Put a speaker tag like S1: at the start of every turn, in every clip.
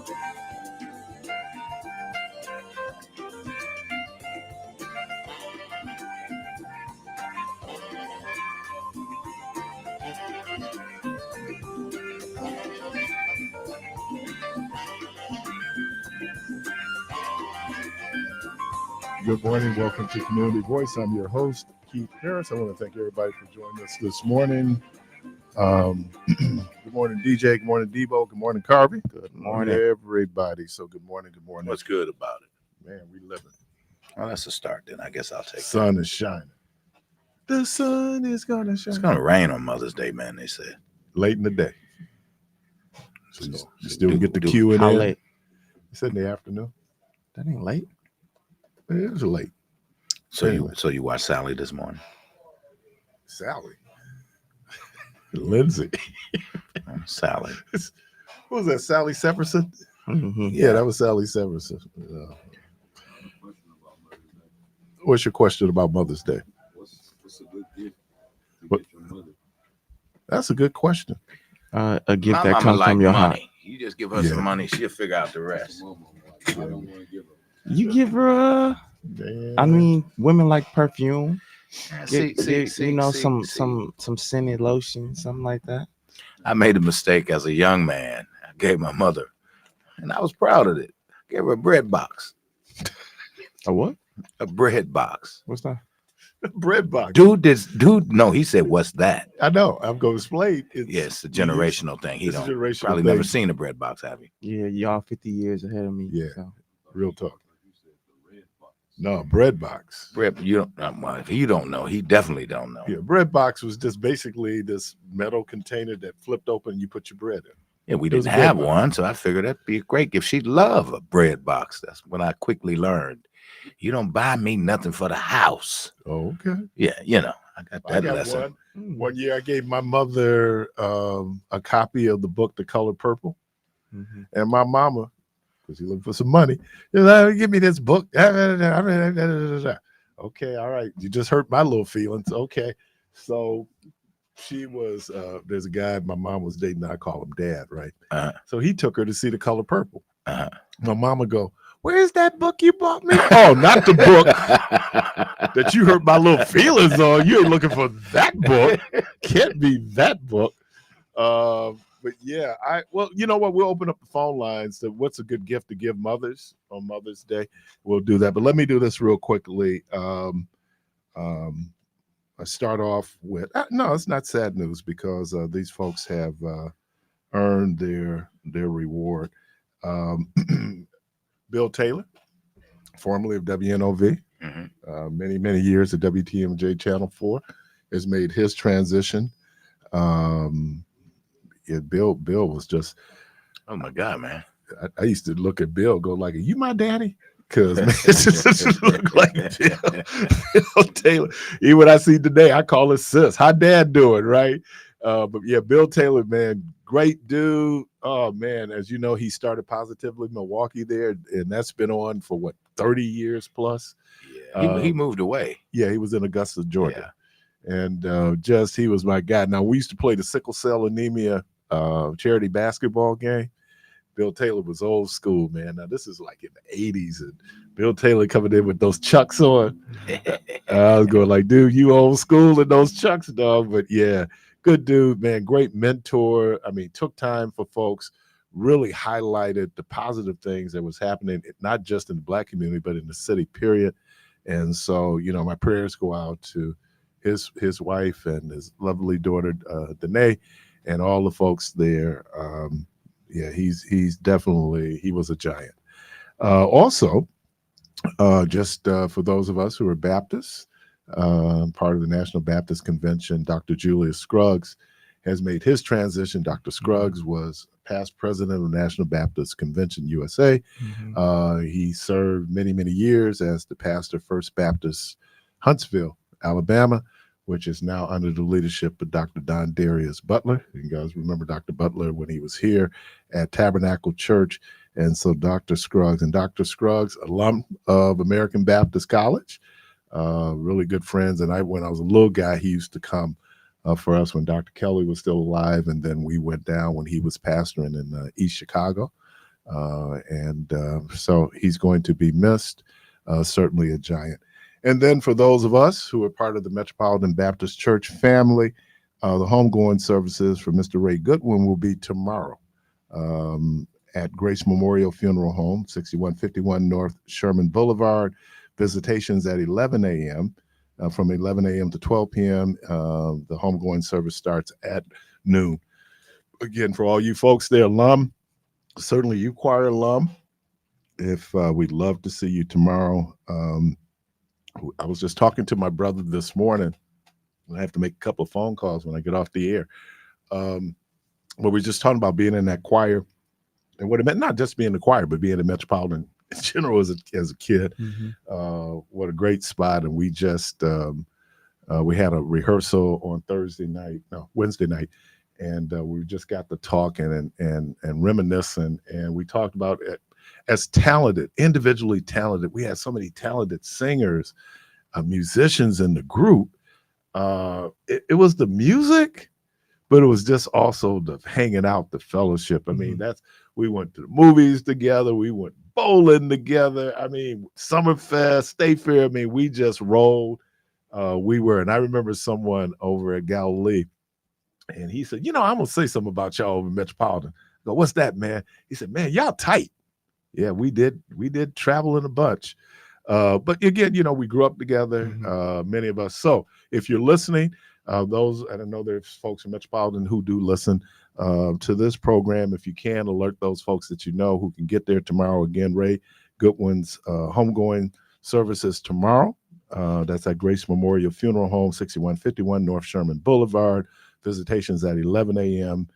S1: Good morning. Welcome to Community Voice. I'm your host, Keith Parris. I want to thank everybody for joining us this morning. Good morning, DJ. Good morning, Debo. Good morning, Carvey.
S2: Good morning,
S1: everybody. So good morning. Good morning.
S2: What's good about it?
S1: Man, we living.
S2: Well, that's a start then. I guess I'll take it.
S1: Sun is shining. The sun is going to shine.
S2: It's going to rain on Mother's Day, man, they said.
S1: Late in the day. So you still get the Q in
S3: How
S1: there.
S3: late?
S1: You said in the afternoon.
S3: That ain't late.
S1: It was late.
S2: So
S1: Anyway.
S2: you watched Sally this morning?
S1: Sally. Lindsay.
S2: Sally.
S1: What was that, Sally Severson?
S3: Mm-hmm.
S1: Yeah, that was Sally Severson. What's your question about Mother's Day?
S4: What's a good gift to
S1: What?
S4: get your mother?
S1: That's a good question.
S3: A gift
S2: My
S3: that
S2: mama
S3: comes
S2: like
S3: from your heart.
S2: money. You just give her
S1: Yeah.
S2: some money, she'll figure out the rest.
S4: Mama, like, I don't want to give her.
S3: You give her.
S1: Damn.
S3: I mean, women like perfume.
S2: See,
S3: Some scented lotion, something like that.
S2: I made a mistake as a young man. I gave my mother, and I was proud of it. I gave her a bread box.
S3: A what?
S2: A bread box.
S3: What's that?
S1: bread box.
S2: Dude, no, he said, what's that?
S1: I know. I'm going to explain.
S2: Yes, a generational thing. He
S1: It's a
S2: don't
S1: generational
S2: probably
S1: thing.
S2: never seen a bread box, have you?
S3: Yeah, y'all 50 years ahead of me.
S1: Yeah.
S3: So.
S1: Real talk.
S4: You said the red box.
S1: No, bread box.
S2: Bread, you don't. Well, if you don't know, he definitely don't know.
S1: Yeah, bread box was just basically this metal container that flipped open and you put your bread in.
S2: Yeah, we
S1: It was
S2: didn't
S1: a bread
S2: have
S1: box.
S2: one, so I figured that'd be a great gift. She'd love a bread box. That's when I quickly learned. You don't buy me nothing for the house.
S1: Oh, okay.
S2: Yeah, I got that
S1: I got
S2: lesson.
S1: one. One year I gave my mother a copy of the book, The Color Purple.
S3: Mm-hmm.
S1: And my mama, because she looked for some money, she like, give me this book. Okay, all right. You just hurt my little feelings. Okay. So she was, there's a guy my mom was dating. I call him Dad, right?
S2: Uh-huh.
S1: So he took her to see The Color Purple.
S2: Uh-huh.
S1: My mama go, where's that book you bought me? Oh, not the book that you hurt my little feelings on. You ain't looking for that book. Can't be that book. But yeah, well, you know what? We'll open up the phone lines to what's a good gift to give mothers on Mother's Day. We'll do that. But let me do this real quickly. I start off with no, it's not sad news because these folks have earned their reward. Bill Taylor, formerly of WNOV, many years at WTMJ Channel 4, has made his transition. Bill was just,
S2: Oh my God, man.
S1: I used to look at Bill, go like, are you my daddy? Because man, it just look like Bill Taylor. Even when I see today, I call it sis. How dad doing, right? But yeah, Bill Taylor, man, great dude. Oh man, as you know, he started Positively Milwaukee there, and that's been on for what, 30 years plus.
S2: Yeah, he moved away.
S1: Yeah, he was in Augusta, Georgia, and he was my guy. Now we used to play the sickle cell anemia charity basketball game. Bill Taylor was old school, man. Now this is like in the 80s, and Bill Taylor coming in with those Chucks on. I was going like, dude, you old school in those Chucks, dog. But yeah, good dude, man. Great mentor. I mean, took time for folks, really highlighted the positive things that was happening, not just in the Black community, but in the city, period. And so, my prayers go out to his wife and his lovely daughter, Danae, and all the folks there. Yeah, he's definitely, he was a giant. Also, just for those of us who are Baptists, part of the National Baptist Convention, Dr. Julius Scruggs has made his transition. Dr. Scruggs was past president of the National Baptist Convention USA. He served many years as the pastor, First Baptist Huntsville, Alabama, which is now under the leadership of Dr. Don Darius Butler. You guys remember Dr. Butler when he was here at Tabernacle Church. And so Dr. Scruggs, alum of American Baptist College, really good friends. And when I was a little guy, he used to come for us when Dr. Kelly was still alive. And then we went down when he was pastoring in East Chicago. So he's going to be missed. Certainly a giant. And then for those of us who are part of the Metropolitan Baptist Church family, the homegoing services for Mr. Ray Goodwin will be tomorrow at Grace Memorial Funeral Home, 6151 North Sherman Boulevard. Visitations at 11 a.m. From 11 a.m. to 12 p.m. The homegoing service starts at noon. Again, for all you folks there, alum, certainly you choir alum, if we'd love to see you tomorrow. I was just talking to my brother this morning. I have to make a couple of phone calls when I get off the air. But we were just talking about being in that choir and what it meant, not just being in the choir, but being in Metropolitan in general as a kid.
S3: Mm-hmm.
S1: What a great spot. And we just, we had a rehearsal on Wednesday night. And we just got to talking and reminiscing. And we talked about it as talented, individually talented. We had so many talented singers, musicians in the group. It was the music, but it was just also the hanging out, the fellowship. I mean, we went to the movies together. We went bowling together. I mean, Summerfest, State Fair. I mean, we just rolled. And I remember someone over at Galilee, and he said, I'm going to say something about y'all over Metropolitan. I go, what's that, man? He said, man, y'all tight. Yeah, we did travel in a bunch. But again, we grew up together, many of us. So if you're listening, I know there's folks in Metropolitan who do listen to this program. If you can, alert those folks that who can get there tomorrow. Again, Ray Goodwin's homegoing services tomorrow. That's at Grace Memorial Funeral Home, 6151 North Sherman Boulevard. Visitations at 11 a.m.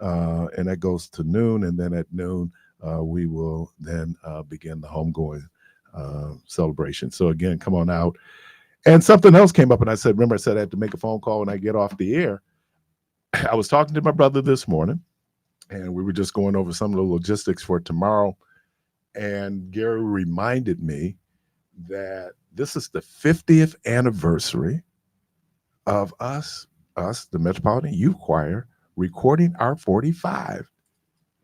S1: And that goes to noon. And then at noon, we will then begin the homegoing celebration. So again, come on out. And something else came up, and I said I had to make a phone call when I get off the air. I was talking to my brother this morning, and we were just going over some of the logistics for tomorrow. And Gary reminded me that this is the 50th anniversary of us, the Metropolitan Youth Choir, recording our 45.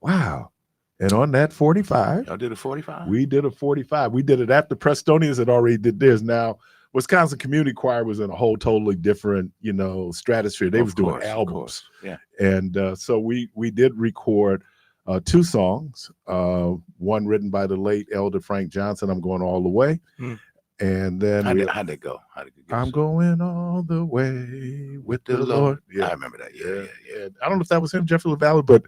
S1: Wow. And on that 45,
S2: y'all did a 45?
S1: We did a 45. We did it after Prestonians had already did theirs. Now, Wisconsin Community Choir was in a whole totally different, stratosphere. They was doing albums.
S2: Yeah. And
S1: so we did record 2 songs, one written by the late Elder Frank Johnson, I'm Going All the Way. And then
S2: how'd that go?
S1: I'm going all the way with the Lord.
S2: Yeah. I remember that. Yeah.
S1: I don't know if that was him, Jeffrey LaValle, but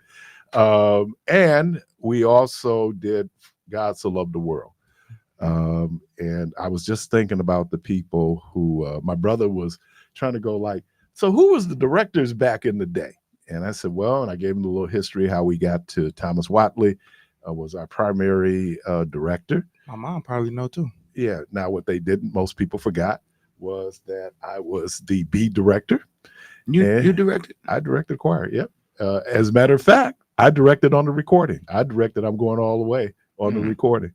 S1: and we also did God So Loved the World. And I was just thinking about the people who my brother was trying to go so who was the directors back in the day? And I said, and I gave him a little history how we got to Thomas Watley was our primary director.
S3: My mom probably know too.
S1: Yeah. Now, what they didn't, most people forgot, was that I was the B director.
S2: You directed?
S1: I directed choir. Yep. As a matter of fact, I directed on the recording. I'm Going All the Way on the recording.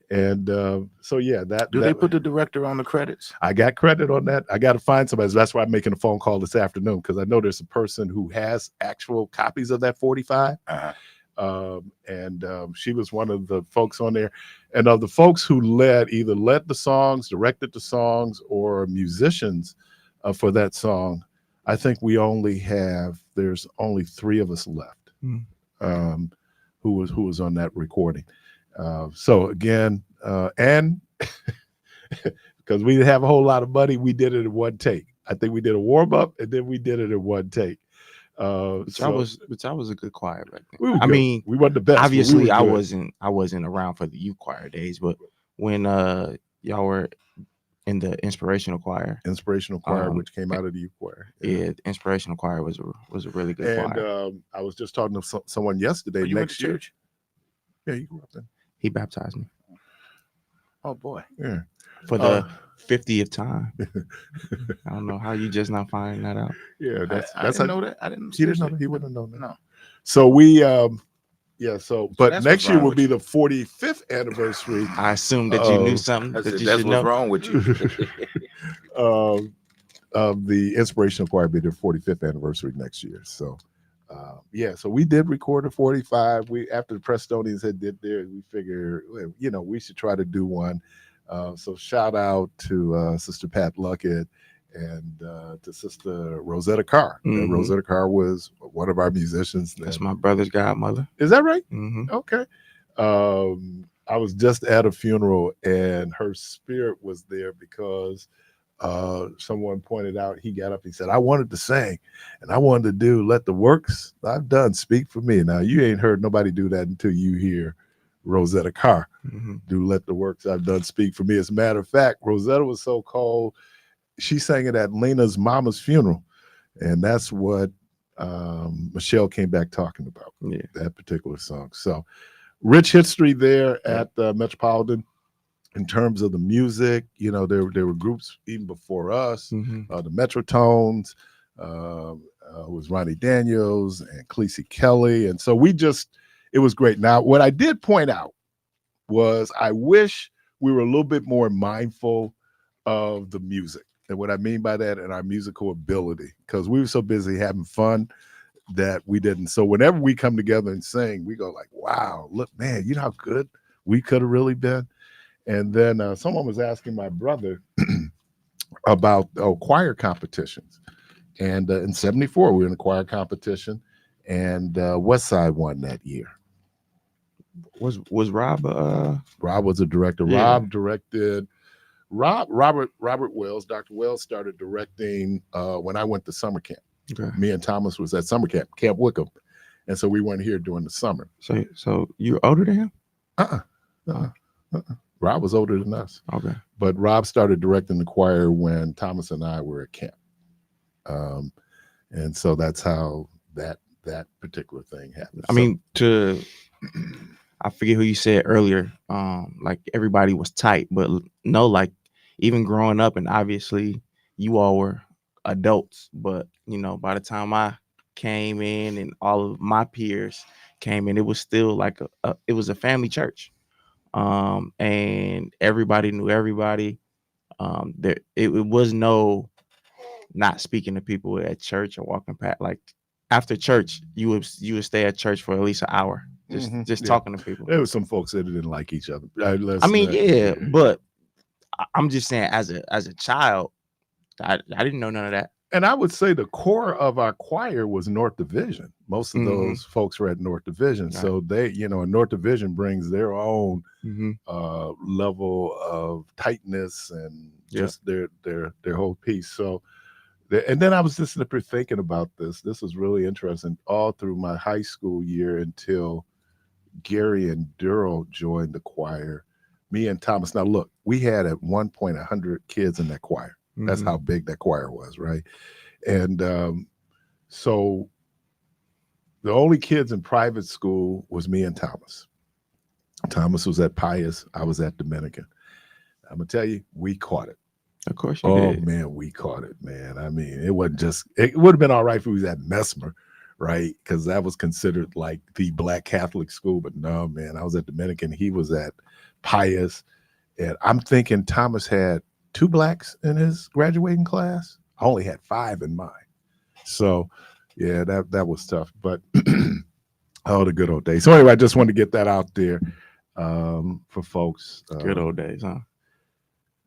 S1: And they put the director on the credits? I got credit on that. I got to find somebody. That's why I'm making a phone call this afternoon, because I know there's a person who has actual copies of that 45. She was one of the folks on there. And of the folks who either led the songs, directed the songs, or musicians for that song, I think there's only 3 of us left who was on that recording. So again, and because we didn't have a whole lot of money, we did it in one take. I think we did a warm up and then we did it in one take.
S3: Which I was a good choir back then.
S1: I mean, we weren't the best.
S3: Obviously, I wasn't around for the youth choir days, but when y'all were in the inspirational choir,
S1: which came out of the youth choir.
S3: Yeah, inspirational choir was a really good choir.
S1: And I was just talking to someone yesterday.
S2: You
S1: next year,
S2: church?
S1: Yeah, you grew up there.
S3: He baptized me.
S2: Oh boy!
S1: Yeah,
S3: for the 50th time. I don't know how you just not finding that out.
S1: Yeah,
S2: I didn't know that. I didn't.
S1: He didn't know that. He wouldn't have known that.
S2: No.
S1: So we, but next year will be
S2: you.
S1: the 45th anniversary.
S3: I assumed that you knew something that you should know.
S2: That's what's wrong with you.
S1: Of the Inspirational Choir will be their 45th anniversary next year. So Yeah, so we did record a 45. We after the Prestonians had did theirs, we figured, you know, we should try to do one. So shout out to Sister Pat Luckett and to Sister Rosetta Carr.
S3: Mhm.
S1: Rosetta Carr was one of our musicians.
S3: That's my brother's godmother.
S1: Is that right?
S3: Mm-hmm.
S1: Okay. I was just at a funeral and her spirit was there because someone pointed out, he got up, he said, I wanted to sing and I wanted to do Let the Works I've Done Speak for Me. Now, you ain't heard nobody do that until you hear Rosetta Carr do Let the Works I've Done Speak for Me. As a matter of fact, Rosetta was so cold, she sang it at Lena's mama's funeral. And that's what Michelle came back talking about, that particular song. So rich history there at Metropolitan. In terms of the music, you know, there were groups even before us, the Metrotones, was Ronnie Daniels and Cleese Kelly. And so it was great. Now, what I did point out was I wish we were a little bit more mindful of the music. And what I mean by that, and our musical ability, because we were so busy having fun that we didn't. So whenever we come together and sing, we go like, wow, look, man, you know how good we could have really been. And then someone was asking my brother about choir competitions. And in 74, we were in a choir competition, and West Side won that year.
S3: Was Rob?
S1: Rob was a director.
S3: Yeah.
S1: Rob directed. Robert Wells, Dr. Wells started directing when I went to summer camp.
S3: Okay.
S1: Me and Thomas was at summer camp, Camp Wickham. And so we weren't here during the summer.
S3: So you're older than him?
S1: Rob was older than us.
S3: Okay.
S1: But Rob started directing the choir when Thomas and I were at camp. And so that's how that particular thing happened.
S3: I mean, I forget who you said earlier, like everybody was tight, but no, like even growing up, and obviously you all were adults, but you know, by the time I came in and all of my peers came in, it was still like it was a family church. And everybody knew everybody. It was no not speaking to people at church or walking past. Like after church, you would stay at church for at least an hour, just talking to people.
S1: There was some folks that didn't like each other.
S3: But I'm just saying, as a child, I didn't know none of that.
S1: And I would say the core of our choir was North Division. Most of those folks were at North Division. Right. So they, you know, North Division brings their own level of tightness and just their whole piece. So, and then I was just thinking about this. This was really interesting all through my high school year until Gary and Durrell joined the choir. Me and Thomas. Now, look, we had at one point 100 kids in that choir. That's how big that choir was, right? And so the only kids in private school was me and Thomas. Thomas was at Pius. I was at Dominican. I'm going to tell you, we caught it.
S3: Of course you did.
S1: Oh, man, we caught it, man. I mean, it wasn't just, it would have been all right if we was at Mesmer, right? Because that was considered like the Black Catholic school. But no, man, I was at Dominican. He was at Pius. And I'm thinking Thomas had 2 blacks in his graduating class. I only had 5 in mine. So, yeah, that was tough. But oh, the good old days. So anyway, I just wanted to get that out there for folks.
S3: Good old days, huh?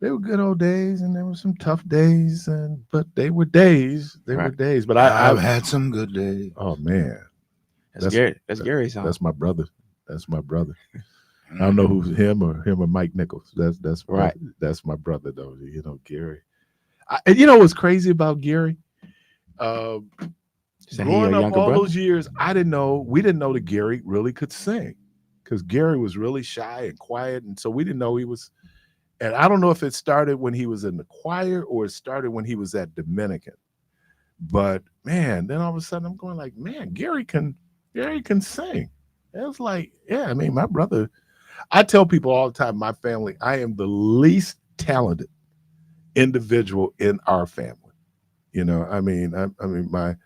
S1: They were good old days, and there were some tough days, but they were days. They were days. But I've
S2: had some good days.
S1: Oh man,
S3: that's Gary. That's Gary's song.
S1: That's my brother. That's my brother. I don't know who's him or Mike Nichols. That's right. That's my brother, though. You know, Gary. And you know what's crazy about Gary? Growing up all those years, we didn't know that Gary really could sing, because Gary was really shy and quiet, and so we didn't know he was. And I don't know if it started when he was in the choir or it started when he was at Dominican. But man, then all of a sudden I'm going like, man, Gary can sing. It was like, yeah, I mean, my brother. I tell people all the time, my family, I am the least talented individual in our family. You know, I mean, my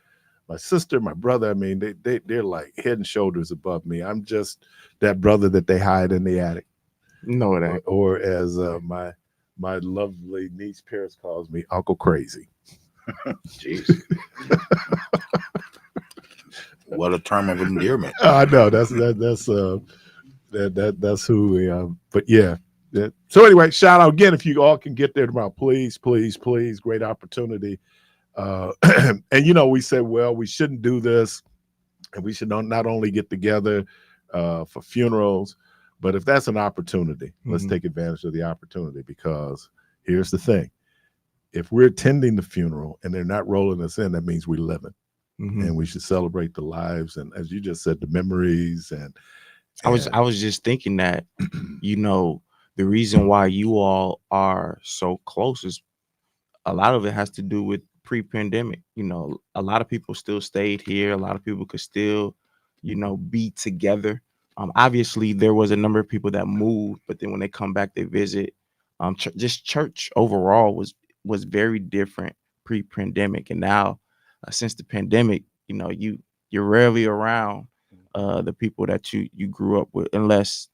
S1: sister, my brother, I mean, they're like head and shoulders above me. I'm just that brother that they hide in the attic.
S3: No, it ain't.
S1: Or as my lovely niece Parris calls me, Uncle Crazy.
S2: Jeez. What a term of endearment.
S1: I know that's who we are. But yeah. So anyway, shout out again if you all can get there tomorrow. Please, please, please. Great opportunity. And we said, well, we shouldn't do this, and we should not only get together for funerals, but if that's an opportunity, let's take advantage of the opportunity, because here's the thing. If we're attending the funeral and they're not rolling us in, that means we're living. And we should celebrate the lives, and as you just said, the memories. And
S3: I was just thinking that, the reason why you all are so close is a lot of it has to do with pre-pandemic. A lot of people still stayed here. A lot of people could still, be together. Obviously, there was a number of people that moved, but then when they come back, they visit. Just church overall was very different pre-pandemic, and now since the pandemic, you're rarely around the people that you grew up with, unless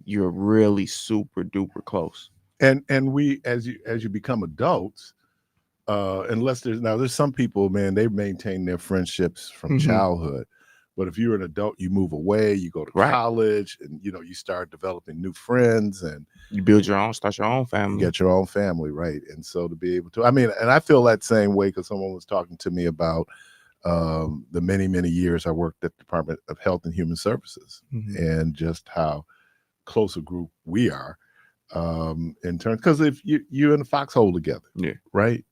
S3: you're really super duper close.
S1: And we, as you become adults, unless there's some people, man, they maintain their friendships from childhood. But if you're an adult, you move away, you go to college, and you start developing new friends, and
S3: you start your own family.
S1: You get your own family, right? And so to be able to, and I feel that same way, because someone was talking to me about the many, many years I worked at the Department of Health and Human Services, and just how close a group we are in terms, because if you're in the foxhole together, right?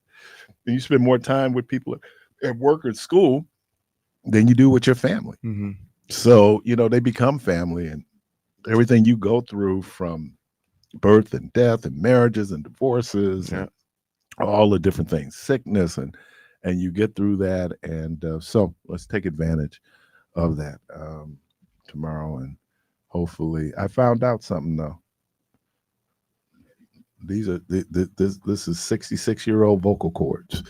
S1: And you spend more time with people at work or at school than you do with your family. So, they become family, and everything you go through from birth and death and marriages and divorces and all the different things, sickness, and you get through that. And so let's take advantage of that tomorrow. And hopefully, I found out something though. These are this is 66-year-old vocal cords.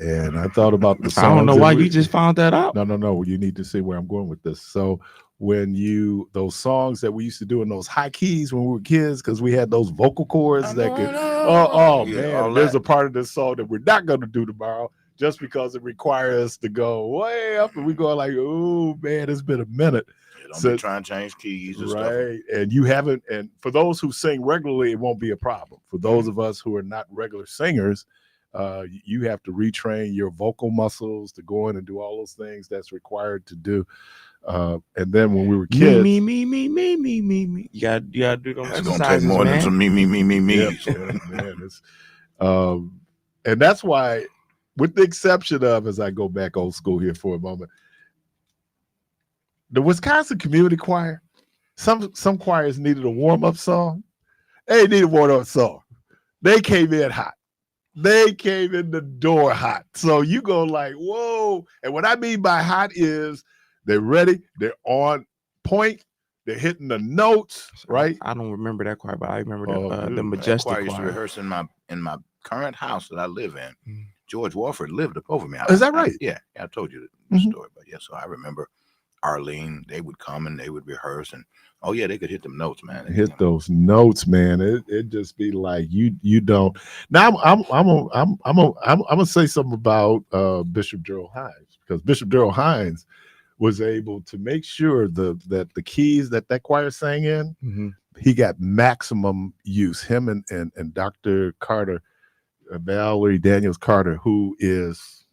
S1: And I thought about the songs.
S3: I don't know why you just found that out.
S1: No. You need to see where I'm going with this. So when those songs that we used to do in those high keys when we were kids, because we had those vocal cords that could. Man, there's a part of this song that we're not going to do tomorrow, just because it requires us to go way up, and we go like, oh man, it's been a minute.
S2: Don't be trying to change keys and stuff.
S1: And you haven't. And for those who sing regularly, it won't be a problem. For those of us who are not regular singers, you have to retrain your vocal muscles to go in and do all those things that's required to do. And then when we were kids,
S3: me. You gotta do those.
S2: That's gonna take more than some me.
S1: Yeah, man, it's, and that's why, with the exception of, as I go back old school here for a moment, the Wisconsin Community Choir, some choirs needed a warm-up song. They needed a warm-up song. They came in hot. They came in the door hot. So you go like, whoa. And what I mean by hot is they're ready. They're on point. They're hitting the notes, right?
S3: I don't remember that choir, but I remember the Majestic
S2: choir.
S3: Choir.
S2: Used to rehearse in my current house that I live in. George Warford lived up over me.
S1: Is that right?
S2: I told you the story, but so I remember Arlene. They would come and they would rehearse, and they could hit them notes, man.
S1: Hit those notes, man. It just be like you don't. Now I'm gonna say something about Bishop Gerald Hines, because Bishop Gerald Hines was able to make sure that the keys that choir sang in, he got maximum use. Him and Dr. Carter, Valerie Daniels Carter, who is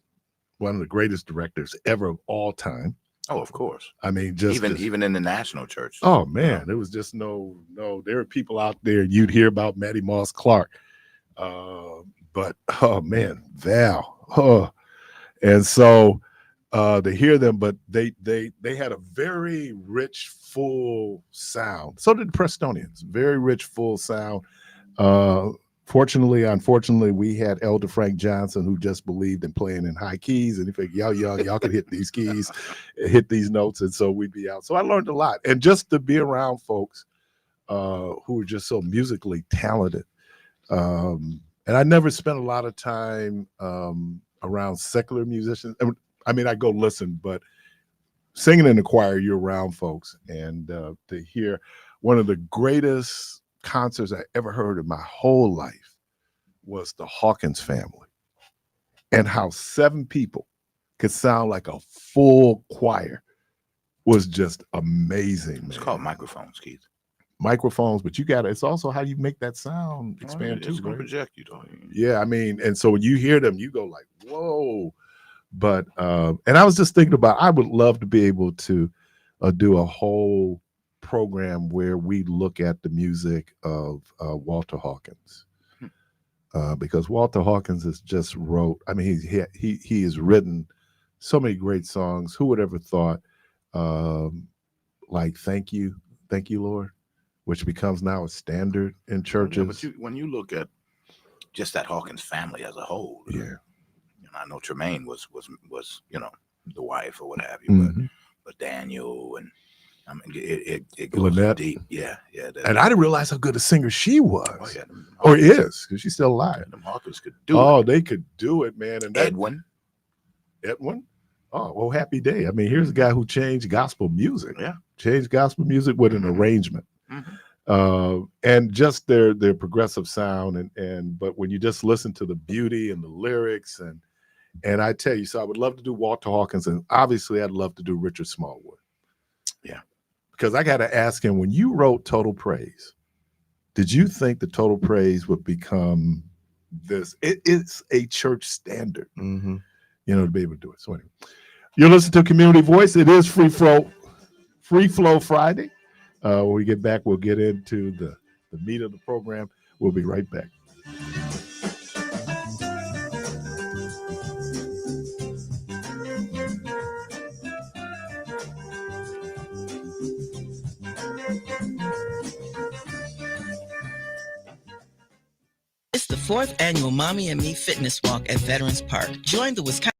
S1: one of the greatest directors ever of all time.
S2: Oh, of course. I mean, even in the national church.
S1: Oh man, there was just no. There were people out there you'd hear about, Mattie Moss Clark, but oh man, Val. And so to hear them, but they had a very rich, full sound. So did the Prestonians. Very rich, full sound. Unfortunately, we had Elder Frank Johnson, who just believed in playing in high keys, and he figured y'all young, y'all could hit these keys, hit these notes, and so we'd be out. So I learned a lot, and just to be around folks who were just so musically talented. And I never spent a lot of time around secular musicians. I mean, I go listen, but singing in the choir, you're around folks, and to hear one of the greatest concerts I ever heard in my whole life was the Hawkins family, and how 7 people could sound like a full choir was just amazing,
S2: It's
S1: man.
S2: called microphones, Keith.
S1: Microphones, but you got it's also how you make that sound expand
S2: It's
S1: too,
S2: gonna
S1: right?
S2: project you, though.
S1: Yeah, I mean, and so when you hear them, you go like, whoa. But and I was just thinking about I would love to be able to do a whole program where we look at the music of Walter Hawkins. Because Walter Hawkins has just wrote, I mean, he has written so many great songs. Who would ever thought like Thank You, Lord, which becomes now a standard in churches.
S2: Yeah, but when you look at just that Hawkins family as a whole,
S1: Yeah.
S2: You know, I know Tremaine was you know, the wife or what have you,
S1: Mhm.
S2: but Daniel and I mean it goes
S1: Lynette.
S2: deep. Yeah.
S1: And I didn't realize how good a singer she was.
S2: Oh yeah,
S1: Or is, because she's still alive.
S2: Them Hawkins could do
S1: Oh,
S2: it.
S1: they could do it, man. And that
S2: Edwin.
S1: Oh, well, happy day. I mean, here's a guy who changed gospel music.
S2: Yeah.
S1: Changed gospel music with an arrangement. And just their progressive sound and but when you just listen to the beauty and the lyrics and I tell you, so I would love to do Walter Hawkins, and obviously I'd love to do Richard Smallwood.
S2: Yeah.
S1: Because I got to ask him, when you wrote Total Praise, did you think the Total Praise would become this? It's a church standard,
S3: Mm-hmm.
S1: you know, to be able to do it. So anyway, you're listening to Community Voice. It is Free Flow Friday. When we get back, we'll get into the meat of the program. We'll be right back.
S5: It's the 4th annual Mommy and Me Fitness Walk at Veterans Park. Join the Wisconsin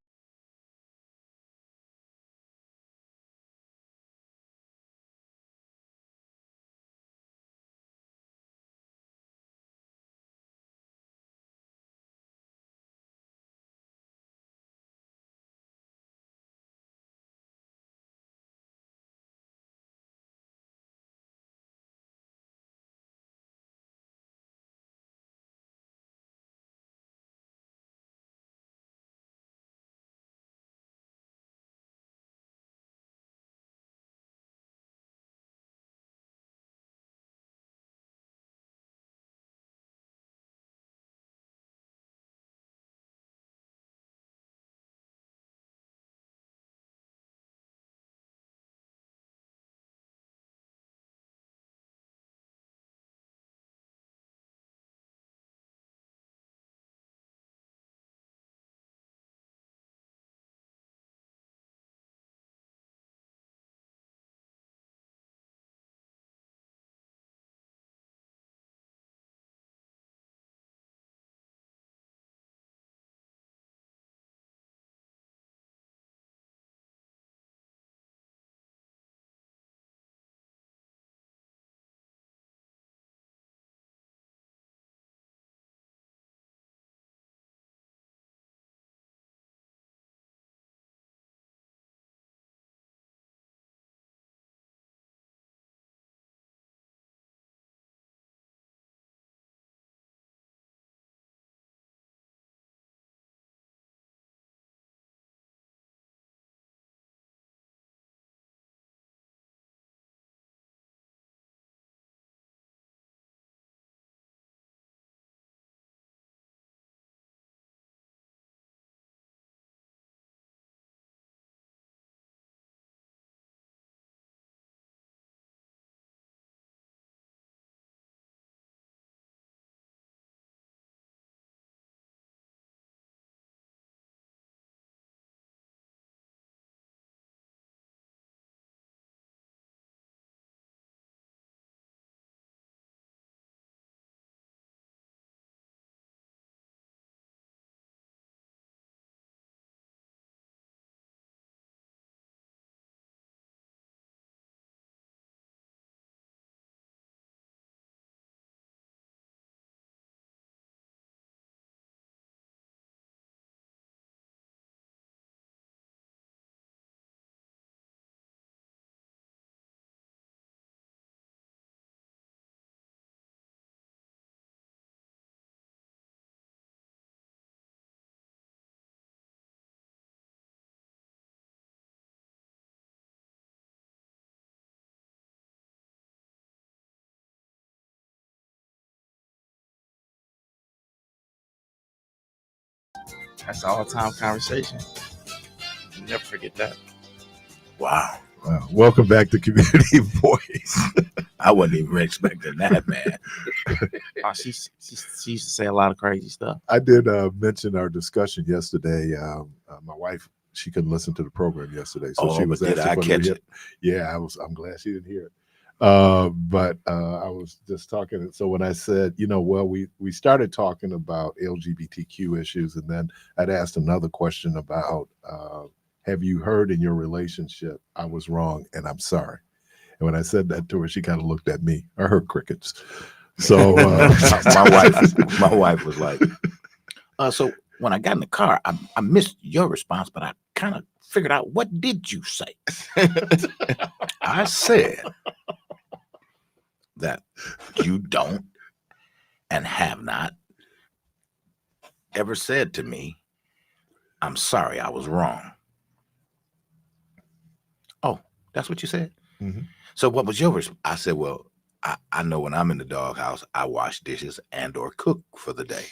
S3: That's an all-time conversation. Never forget that.
S2: Wow.
S1: Wow. Welcome back to Community Voice.
S2: I wasn't even expecting that, man.
S3: Oh, she used to say a lot of crazy stuff.
S1: I did mention our discussion yesterday. My wife, she couldn't listen to the program yesterday, so she was
S2: did I
S1: asking
S2: catch it?
S1: Yeah, I'm glad she didn't hear it. But I was just talking. So when I said, we started talking about LGBTQ issues, and then I'd asked another question about, have you heard in your relationship, I was wrong and I'm sorry. And when I said that to her, she kind of looked at me. I heard crickets. So
S2: my wife was like, so when I got in the car, I missed your response, but I kind of figured out, what did you say? I said that you don't and have not ever said to me, I'm sorry, I was wrong. Oh, that's what you said?
S1: Mhm.
S2: So what was yours? I said, well, I know when I'm in the doghouse, I wash dishes and or cook for the day.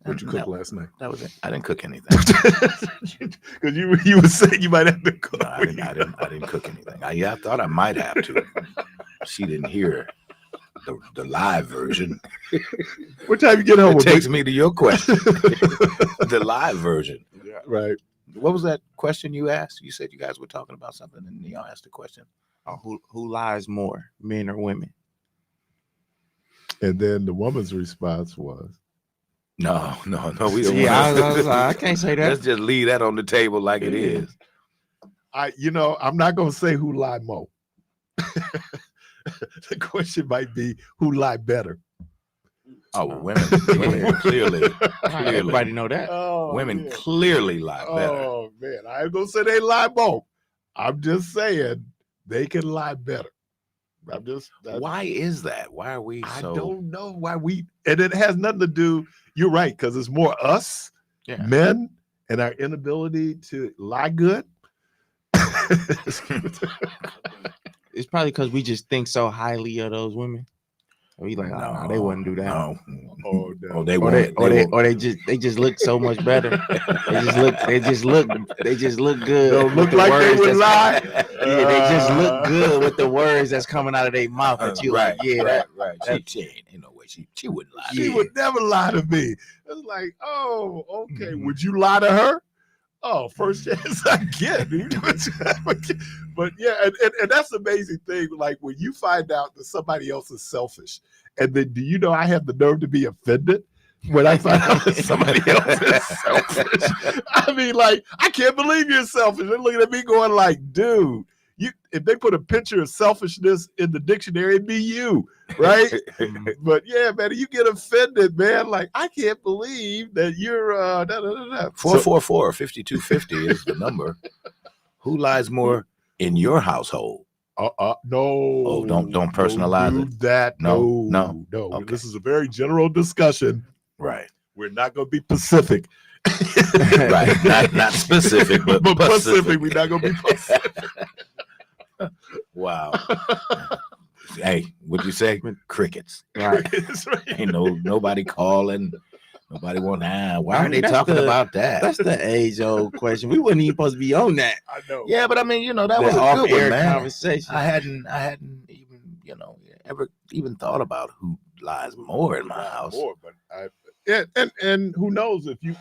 S1: What'd you cook last night?
S2: That was it. I didn't cook anything.
S1: Because you were saying you might have to cook.
S2: No, I didn't cook anything. I thought I might have to. She didn't hear the live version.
S1: What time you get home?
S2: It takes me to your question. The live version.
S1: Yeah, right.
S2: What was that question you asked? You said you guys were talking about something, and y'all asked a question.
S3: Who lies more, men or women?
S1: And then the woman's response was,
S2: No. We don't.
S3: Yeah, I can't say that.
S2: Let's just leave that on the table like it is.
S1: I'm not going to say who lied more. The question might be who lied better.
S2: Oh, well, women clearly.
S3: Everybody know that.
S1: Oh,
S2: Women
S1: man.
S2: clearly lie better.
S1: Oh man, I ain't gonna say they lie more. I'm just saying they can lie better.
S2: Why is that? Why are we
S1: I
S2: so?
S1: don't know why and it has nothing to do. You're right, because it's more us,
S3: Yeah.
S1: men, and our inability to lie good.
S3: It's probably because we just think so highly of those women. We like, no, they wouldn't do that.
S2: No.
S1: Oh, no.
S2: Oh, they
S3: Or
S2: won't.
S3: they just look so much better. They just look good.
S1: Don't look
S3: with the
S1: like they
S3: words
S1: would
S3: that's-
S1: lie.
S3: Yeah, they just look good with the words that's coming out of their mouth. But you
S2: right,
S3: like, yeah,
S2: right. She ain't no way. She wouldn't lie.
S1: She would never lie to me. It's like, oh, okay.
S3: Mhm.
S1: Would you lie to her? Oh, first chance I get, dude. But yeah, and that's the amazing thing. Like when you find out that somebody else is selfish, and then do you know I have the nerve to be offended when I find out that somebody else is selfish? I mean, like, I can't believe you're selfish. They're looking at me going like, dude, if they put a picture of selfishness in the dictionary, it'd be you, right? But yeah, man, you get offended, man. Like, I can't believe that you're
S2: 444-5250 is the number. Who lies more in your household?
S1: No.
S2: Oh, don't personalize
S1: do
S2: it.
S1: that.
S2: No.
S1: No.
S2: Okay.
S1: This is a very general discussion.
S2: Right.
S1: We're not going to be Pacific.
S2: Right. Not specific, but
S1: Pacific. We're not going to be Pacific.
S2: Wow. Hey, what'd you say? Crickets.
S3: right.
S1: That's right.
S2: Ain't nobody calling. Nobody want why
S3: I
S2: are
S3: mean,
S2: they
S3: that's
S2: talking about that?
S3: That's the age-old question. We wasn't even supposed to be on that.
S1: I know.
S2: Yeah, but I mean, that was
S3: That
S2: a good one,
S3: off-air
S2: man.
S3: conversation.
S2: I hadn't even, ever even thought about who lies more in my house.
S1: More, but and who knows if you,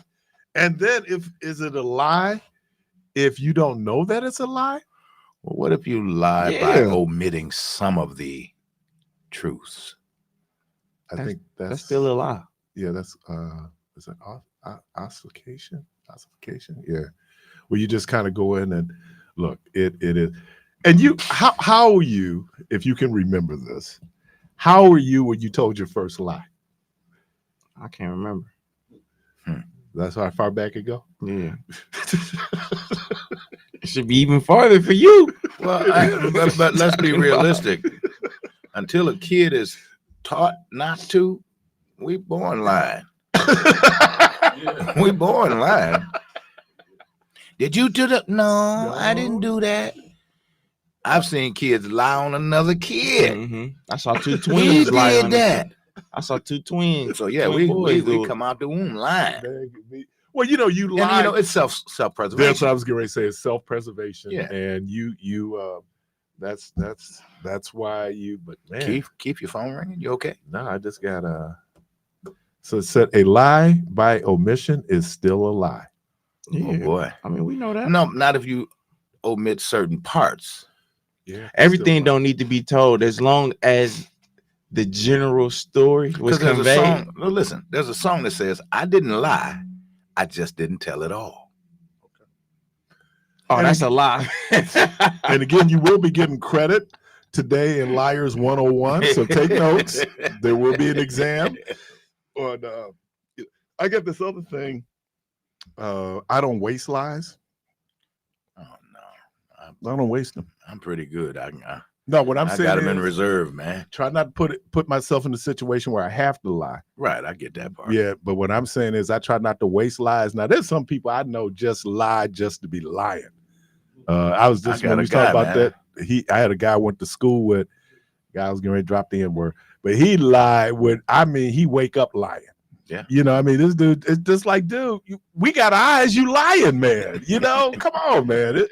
S1: and then is it a lie if you don't know that it's a lie?
S2: Well, what if you lie by omitting some of the truths?
S1: I think
S3: That's still a lie.
S1: Yeah, that's is it ossification? Ossification? Yeah. Where you just kind of go in and look, it is. And you, how are you, if you can remember this, how were you when you told your first lie?
S3: I can't remember.
S1: That's how far back it go?
S3: Yeah. It should be even farther for you.
S2: Well, but let's be realistic. Until a kid is taught not to, we born lying. We born lying. Did you do that? No, I didn't do that. I've seen kids lie on another kid.
S3: Mm-hmm. I saw two
S2: He
S3: twins lie
S2: did
S3: on
S2: that.
S3: I saw two twins.
S2: So yeah,
S3: twin boys
S2: we
S3: do it.
S2: come out the womb lying.
S1: Well, you
S2: And
S1: lie.
S2: you know, it's self-preservation.
S1: That's what I was going to say. It's self-preservation.
S2: Yeah.
S1: And that's why you. But man,
S2: Keep your phone ringing. You okay?
S1: no, I just got So it said a lie by omission is still a lie.
S3: Yeah.
S2: Oh boy.
S3: I mean, we know that.
S2: No, not if you omit certain parts.
S1: Yeah.
S3: Everything don't need to be told as long as the general story was
S2: Because there's a
S3: conveyed.
S2: song. No, listen, there's a song that says, "I didn't lie, I just didn't tell it all."
S3: Oh, that's a lie.
S1: And again, you will be getting credit today in Liars 101. So take notes. There will be an exam. But I got this other thing. I don't waste lies.
S2: Oh no,
S1: I don't waste them.
S2: I'm pretty good.
S1: No, what I'm
S2: I
S1: saying
S2: got them in
S1: is,
S2: reserve, man.
S1: try not to put myself in a situation where I have to lie.
S2: Right, I get that part.
S1: Yeah, but what I'm saying is I try not to waste lies. Now, there's some people I know just lie just to be lying. I was just when we talked about that. I had a guy I went to school with. Guy was getting ready to drop the N-word, but he lied with. I mean, he wake up lying.
S2: Yeah,
S1: you know, I mean, this dude. It's just like, dude, we got eyes. You lying, man. You know, come on, man.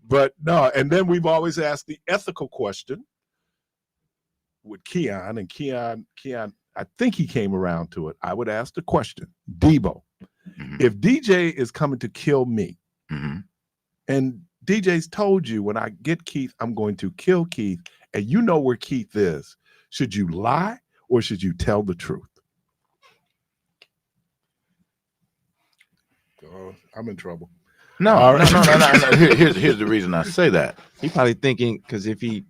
S1: But no, and then we've always asked the ethical question with Keon, and Keon, I think he came around to it. I would ask the question, Debo, if DJ is coming to kill me, and DJ's told you when I get Keith, I'm going to kill Keith, and you know where Keith is, should you lie or should you tell the truth? I'm in trouble.
S2: No. Here's the reason I say that.
S3: He probably thinking because if he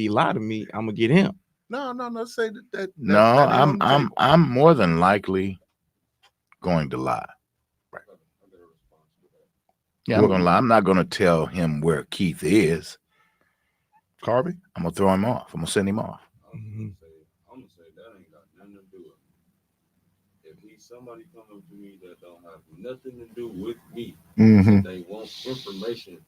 S3: lied to me, I'm gonna get him.
S1: No. Say that.
S2: No, I'm more than likely going to lie.
S1: Right.
S2: Yeah, I'm gonna lie. I'm not gonna tell him where Keith is.
S1: Carvey?
S2: I'm gonna throw him off. I'm gonna send him off.
S4: I'm gonna say that ain't got nothing to do with it. If he's somebody coming to me that don't have nothing to do with me, they want information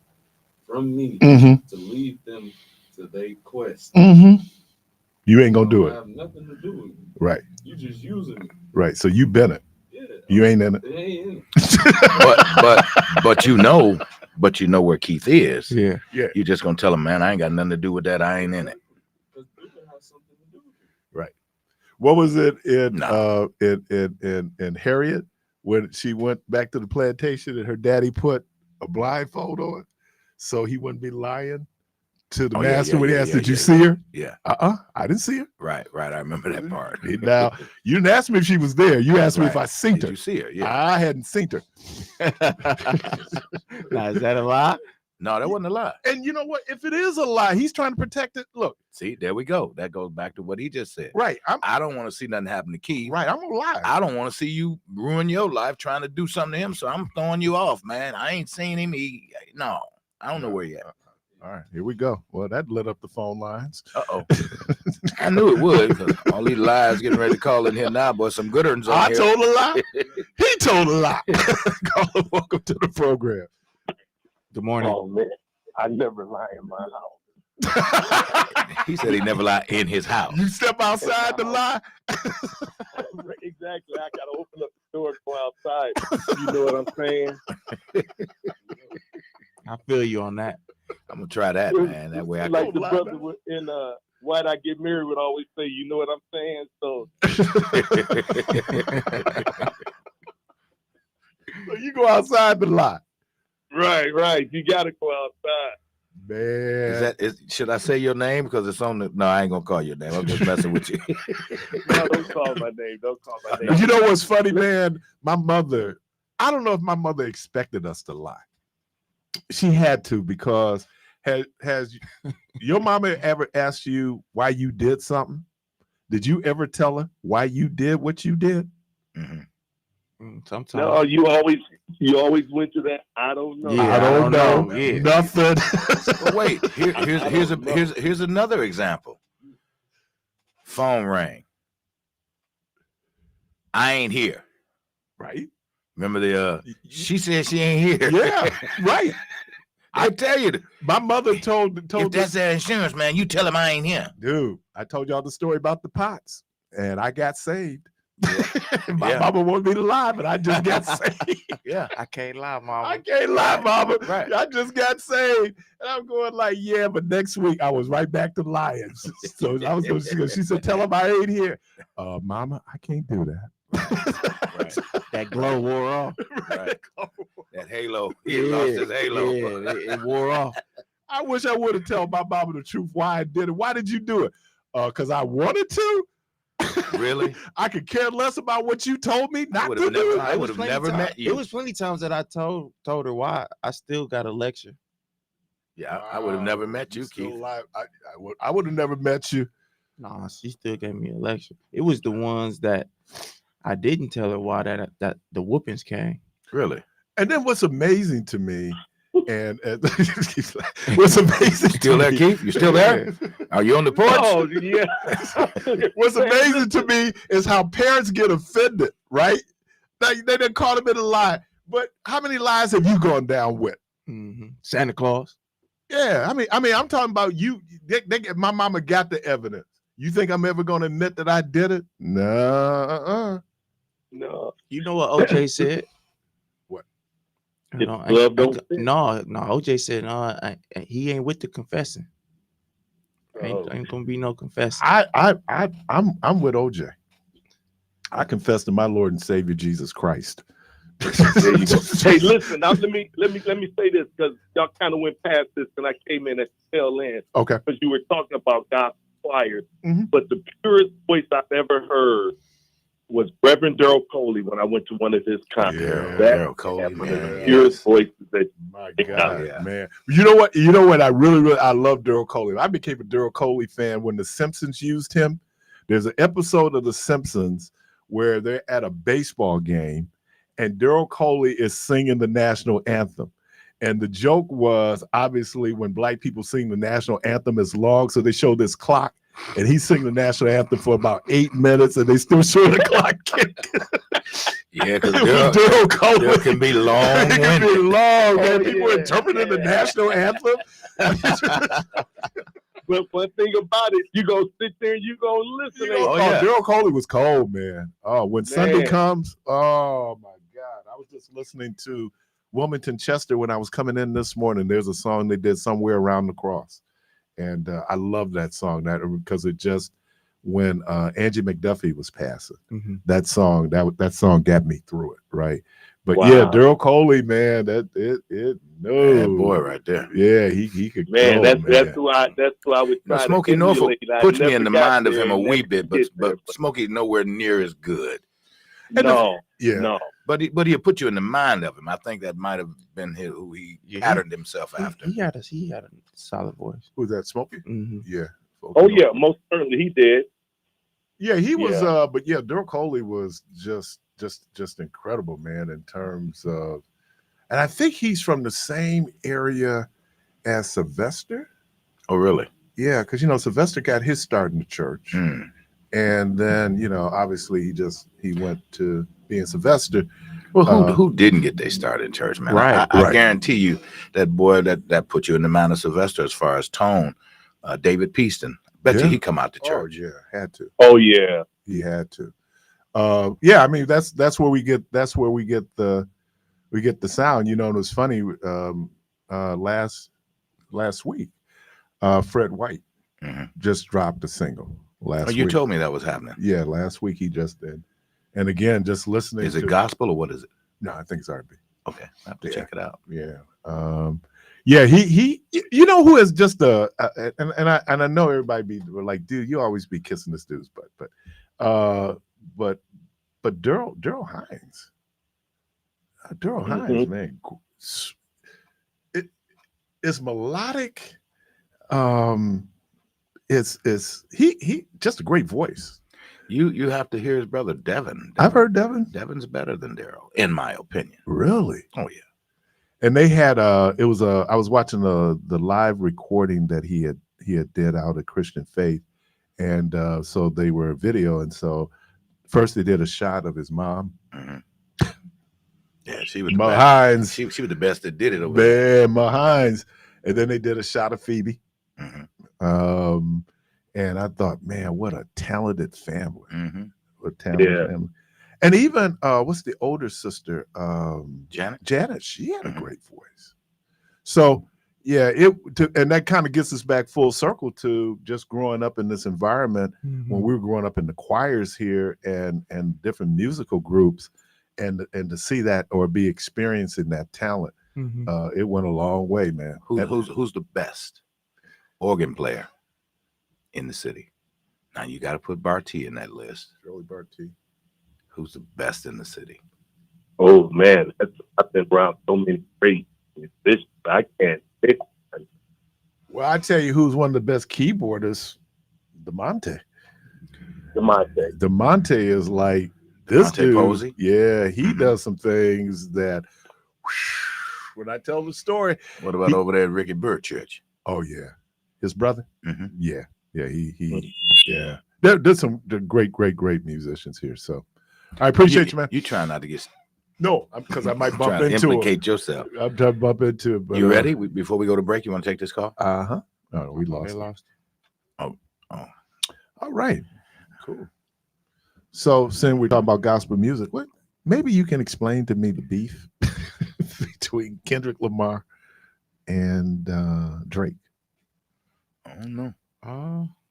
S4: from me to lead them to their quest.
S1: You ain't gonna do it.
S4: Have nothing to do with me.
S1: Right.
S4: You just using me.
S1: Right. So you been it.
S4: Yeah.
S1: You ain't in it.
S4: It ain't in it.
S2: but you know where Keith is.
S3: Yeah.
S2: You're just gonna tell him, man, I ain't got nothing to do with that. I ain't in it.
S4: Because people have something to do with it.
S1: Right. What was it in Harriet when she went back to the plantation and her daddy put a blindfold on so he wouldn't be lying to the master when he asked, did you see her?
S2: Yeah.
S1: I didn't see her.
S2: Right. I remember that part.
S1: Now, you didn't ask me if she was there. You asked me if I seen
S2: Did
S1: her.
S2: you see her? Yeah.
S1: I hadn't seen her.
S3: Now, is that a lie?
S2: No, that wasn't a lie.
S1: And you know what? If it is a lie, he's trying to protect it. Look.
S2: See, there we go. That goes back to what he just said.
S1: Right.
S2: I don't want to see nothing happen to Keith.
S1: Right. I'm gonna lie.
S2: I don't want to see you ruin your life trying to do something to him. So I'm throwing you off, man. I ain't seen him. I don't know where he at.
S1: All right, here we go. Well, that lit up the phone lines.
S2: I knew it would, because all these lies getting ready to call in here now, boy. Some good ones on here.
S1: I told a lie. He told a lie. Caller, welcome to the program.
S3: Good morning.
S6: Oh man, I never lie in my house.
S2: He said he never lied in his house.
S1: You step outside the lie.
S6: Exactly. I gotta open up the door and go outside. You know what I'm saying?
S3: I feel you on that.
S2: I'm gonna try that, man. That way I
S6: like
S2: can.
S6: the brother in Why'd I Get Married would always say, you know what I'm saying? So
S1: You go outside the lie.
S6: right. You gotta go outside.
S1: Man.
S2: Should I say your name? Because it's on the. No, I ain't gonna call your name. I'm just messing with you.
S6: No, don't call my name. Don't call my name.
S1: You know what's funny, man? My mother, I don't know if my mother expected us to lie. She had to, because has your mama ever asked you why you did something? Did you ever tell her why you did what you did?
S3: Sometimes.
S6: No, you always went to that. I don't know.
S3: Yeah,
S1: I don't know.
S3: Yeah.
S1: Nothing.
S2: But wait, here's another example. Phone rang. I ain't here.
S1: Right?
S2: Remember she said she ain't here.
S1: Yeah, right.
S2: I tell you,
S1: My mother told
S2: if that's their insurance, man, you tell him I ain't here.
S1: dude, I told y'all the story about the pots. and I got saved. My
S2: Yeah.
S1: mama wanted me to lie, but I just got saved.
S2: Yeah.
S3: I can't lie, mama.
S1: I can't lie, mama.
S2: Right.
S1: I just got saved. And I'm going like, yeah, but next week I was right back to lying. So I was going to, she said, tell him I ain't here. Mama, I can't do that.
S2: Right.
S3: That glow wore off.
S2: Right. That halo. He lost his halo.
S3: Yeah, it wore off.
S1: I wish I would have told my mama the truth why I did it. Why did you do it? Because I wanted to.
S2: Really?
S1: I could care less about what you told me not
S2: would
S1: to
S2: have
S1: do.
S2: never- I would have never met you.
S3: It was plenty times that I told her why. I still got a lecture.
S2: Yeah, I would have never met you,
S1: still
S2: Keith.
S1: alive. I would have never met you.
S3: Nah, she still gave me a lecture. It was the ones that I didn't tell her why that the whoopings came.
S2: Really?
S1: And then what's amazing to me, and what's amazing
S2: Still
S1: to
S2: there,
S1: me,
S2: Keith? You still there? Are you on the porch?
S6: Oh yeah.
S1: what's amazing to me is how parents get offended, right? They didn't call him in a lie. But how many lies have you gone down with?
S3: Mm-hmm. Santa Claus.
S1: Yeah, I mean, I'm talking about you. My mama got the evidence. You think I'm ever going to admit that I did it? No.
S6: No.
S3: You know what OJ said?
S1: What?
S6: If love don't fit.
S3: No. OJ said no. He ain't with the confessing.
S6: Oh.
S3: Ain't gonna be no confessing.
S1: I'm with OJ. I confess to my Lord and Savior Jesus Christ.
S6: There you go. Hey, listen. Now let me say this because y'all kind of went past this, and I came in at the tail end.
S1: Okay.
S6: Because you were talking about gospel choirs,
S1: Mhm.
S6: but the purest voice I've ever heard was Reverend Daryl Coley when I went to one of his concerts.
S1: Yeah,
S2: Daryl Coley,
S6: That's one of the
S2: man.
S6: purest voices that.
S1: My
S6: Yeah.
S1: God,
S2: Yeah.
S1: man. You know what? I really, I love Daryl Coley. I became a Daryl Coley fan when The Simpsons used him. There's an episode of The Simpsons where they're at a baseball game and Daryl Coley is singing the national anthem. And the joke was, obviously, when black people sing the national anthem, it's long. So they show this clock and he's singing the national anthem for about 8 minutes and they still show the clock.
S2: Yeah, because
S1: Daryl Coley.
S2: Daryl can be
S1: It can be
S2: long-winded.
S1: long, man.
S6: Oh,
S1: People
S6: yeah,
S1: interpreting the
S6: yeah.
S1: national anthem.
S6: But one thing about it, you go sit there and you go listen.
S2: Oh, yeah.
S1: Daryl Coley was cold, man. Oh, when Sunday
S6: Man.
S1: comes, oh my God. I was just listening to Wilmington Chester when I was coming in this morning. There's a song they did, Somewhere Around the Cross. And I love that song because it just, when Angie McDuffie was passing,
S3: Mhm.
S1: that song got me through it, right? But
S6: Wow.
S1: yeah, Daryl Coley, man,
S2: That boy right there.
S1: Yeah, he could
S6: Man,
S1: go,
S6: that's who I would
S2: Now,
S6: try
S2: Smokey
S6: to
S2: Norfolk
S6: emulate. I
S2: puts me
S6: never
S2: in the
S6: got
S2: mind of
S6: there
S2: him a
S6: and
S2: wee
S6: never
S2: bit,
S6: get there,
S2: but Smokey nowhere near as good.
S6: no,
S1: Yeah.
S6: no.
S2: But he'll put you in the mind of him. I think that might have been who he
S3: Yeah,
S2: patterned himself after.
S3: He had a solid voice.
S1: Who's that, Smokey?
S3: Mm-hmm.
S1: Yeah.
S6: Oh yeah, most certainly he did.
S1: Yeah, he was
S6: Yeah.
S1: but yeah, Daryl Coley was just incredible, man, in terms of, and I think he's from the same area as Sylvester.
S2: Oh, really?
S1: Yeah, because Sylvester got his start in the church.
S2: Mm.
S1: And then, obviously he went to being Sylvester.
S2: Well, who didn't get their start in church, man?
S3: Right,
S2: I
S1: right.
S2: guarantee you that boy that put you in the mind of Sylvester as far as tone, David Peaston. Bet you
S1: Yeah.
S2: he come out to
S1: Oh,
S2: church.
S1: yeah, had to.
S6: Oh yeah.
S1: He had to. Yeah, I mean that's where we get the sound. And it was funny. Last week, Fred White
S2: Mhm.
S1: just dropped a single last
S2: Oh, you
S1: week.
S2: told me that was happening.
S1: Yeah, last week he just did. And again, just listening.
S2: Is it
S1: to,
S2: gospel or what is it?
S1: No, I think it's R&B.
S2: Okay, I have to
S1: Yeah.
S2: check it out.
S1: Yeah. Yeah, he who is just and I know everybody be like, dude, you always be kissing this dude's butt, but Daryl Hines. Daryl Hines, man. It's melodic. It's he just a great voice.
S2: You have to hear his brother Devin.
S1: I've heard Devin.
S2: Devin's better than Daryl, in my opinion.
S1: Really?
S2: Oh yeah.
S1: And they had I was watching the live recording that he had did out of Christian Faith, and so they were video, and so first they did a shot of his mom,
S2: Mhm. Yeah, she was the
S1: Ma
S2: best.
S1: Hines,
S2: She was the best that did it over there.
S1: man, Ma Hines, and then they did a shot of Phoebe,
S2: Mhm.
S1: And I thought, man, what a talented family.
S2: Mm-hmm.
S1: What a talented
S6: Yeah.
S1: family. And even what's the older sister?
S2: Janet.
S1: Janet, she had a
S2: Mhm.
S1: great voice. So yeah, and that kind of gets us back full circle to just growing up in this environment when we were growing up in the choirs here and different musical groups, and to see that or be experiencing that talent, it went a long way, man.
S2: Who's the best organ player in the city? Now you got to put Barty in that list.
S1: Shirley Barty.
S2: Who's the best in the city?
S6: Oh man, I've been around so many great musicians. I can't pick one.
S1: Well, I tell you who's one of the best keyboardists, DeMonte.
S6: DeMonte.
S1: DeMonte is like this
S2: DeMonte
S1: dude.
S2: Posey?
S1: Yeah, he
S2: Mhm.
S1: does some things that when I tell the story.
S2: What about over there at Ricky Byrd Church?
S1: Oh yeah, his brother.
S2: Mhm.
S1: Yeah, he yeah. There's some great musicians here. So I appreciate you, man.
S2: You trying not to get
S1: No, because I might bump
S2: trying to
S1: into him.
S2: implicate yourself.
S1: I'm trying to bump into it. But,
S2: You ready? Before we go to break, you want to take this call?
S1: Uh-huh. Oh, we
S3: They
S1: lost.
S3: lost.
S2: Oh.
S1: All right. Cool. So since we're talking about gospel music, what maybe you can explain to me the beef between Kendrick Lamar and Drake.
S2: I don't know.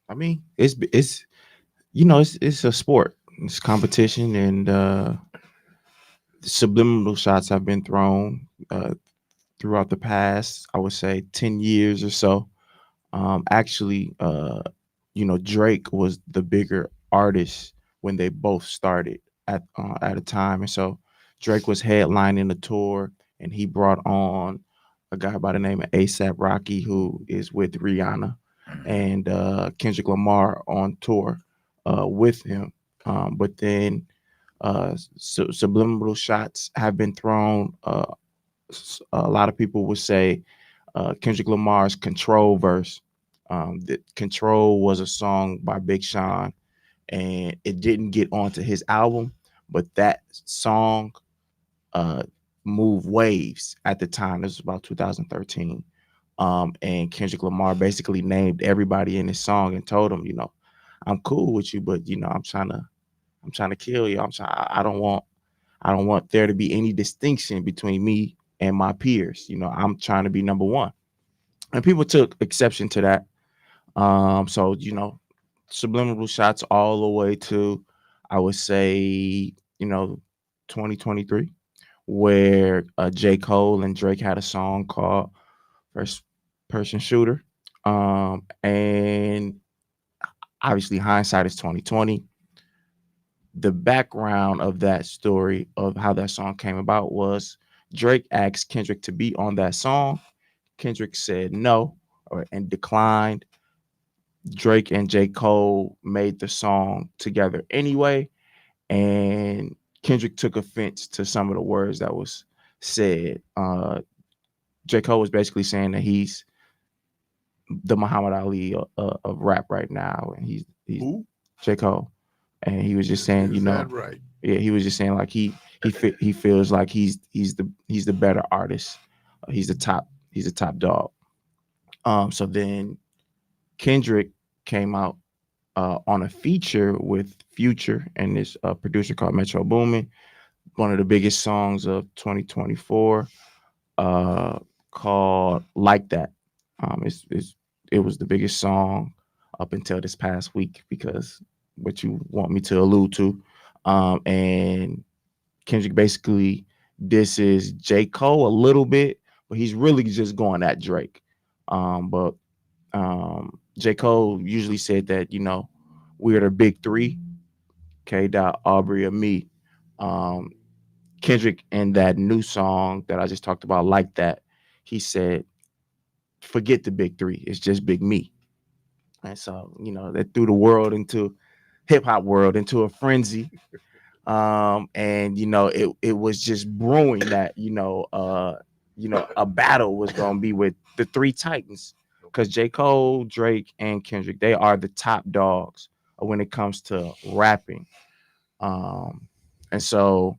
S3: I mean, it's you know, it's a sport. It's competition, and subliminal shots have been thrown throughout the past, I would say 10 years or so. Actually, Drake was the bigger artist when they both started at a time, and so Drake was headlining the tour, and he brought on a guy by the name of ASAP Rocky, who is with Rihanna, and Kendrick Lamar on tour with him. But then subliminal shots have been thrown. A lot of people would say Kendrick Lamar's "Control" verse. That "Control" was a song by Big Sean, and it didn't get onto his album, but that song moved waves at the time. This was about 2013. And Kendrick Lamar basically named everybody in his song and told them, I'm cool with you, but I'm trying to kill you. I don't want there to be any distinction between me and my peers. I'm trying to be number one. And people took exception to that. So subliminal shots all the way to, I would say, 2023, where J. Cole and Drake had a song called First Person Shooter. And obviously hindsight is 2020. The background of that story of how that song came about was Drake asked Kendrick to be on that song. Kendrick said no and declined. Drake and J. Cole made the song together anyway, and Kendrick took offense to some of the words that was said. J. Cole was basically saying that he's the Muhammad Ali of rap right now, and he's
S1: Who?
S3: J. Cole, and he was just saying,
S1: Is that right?
S3: yeah, he was just saying like he feels like he's the better artist, he's the top dog. So then Kendrick came out on a feature with Future and this producer called Metro Boomin, one of the biggest songs of 2024, called Like That. It was the biggest song up until this past week, because what you want me to allude to. And Kendrick basically disses J. Cole a little bit, but he's really just going at Drake. But J. Cole usually said that, we're the big three, K. Dot, Aubrey, and me. Kendrick, in that new song that I just talked about, Like That, he said, forget the big three. It's just Big Me. And so, that threw the world into hip hop world into a frenzy. And it was just brewing that, a battle was gonna be with the three titans. Because J. Cole, Drake, and Kendrick, they are the top dogs when it comes to rapping. And so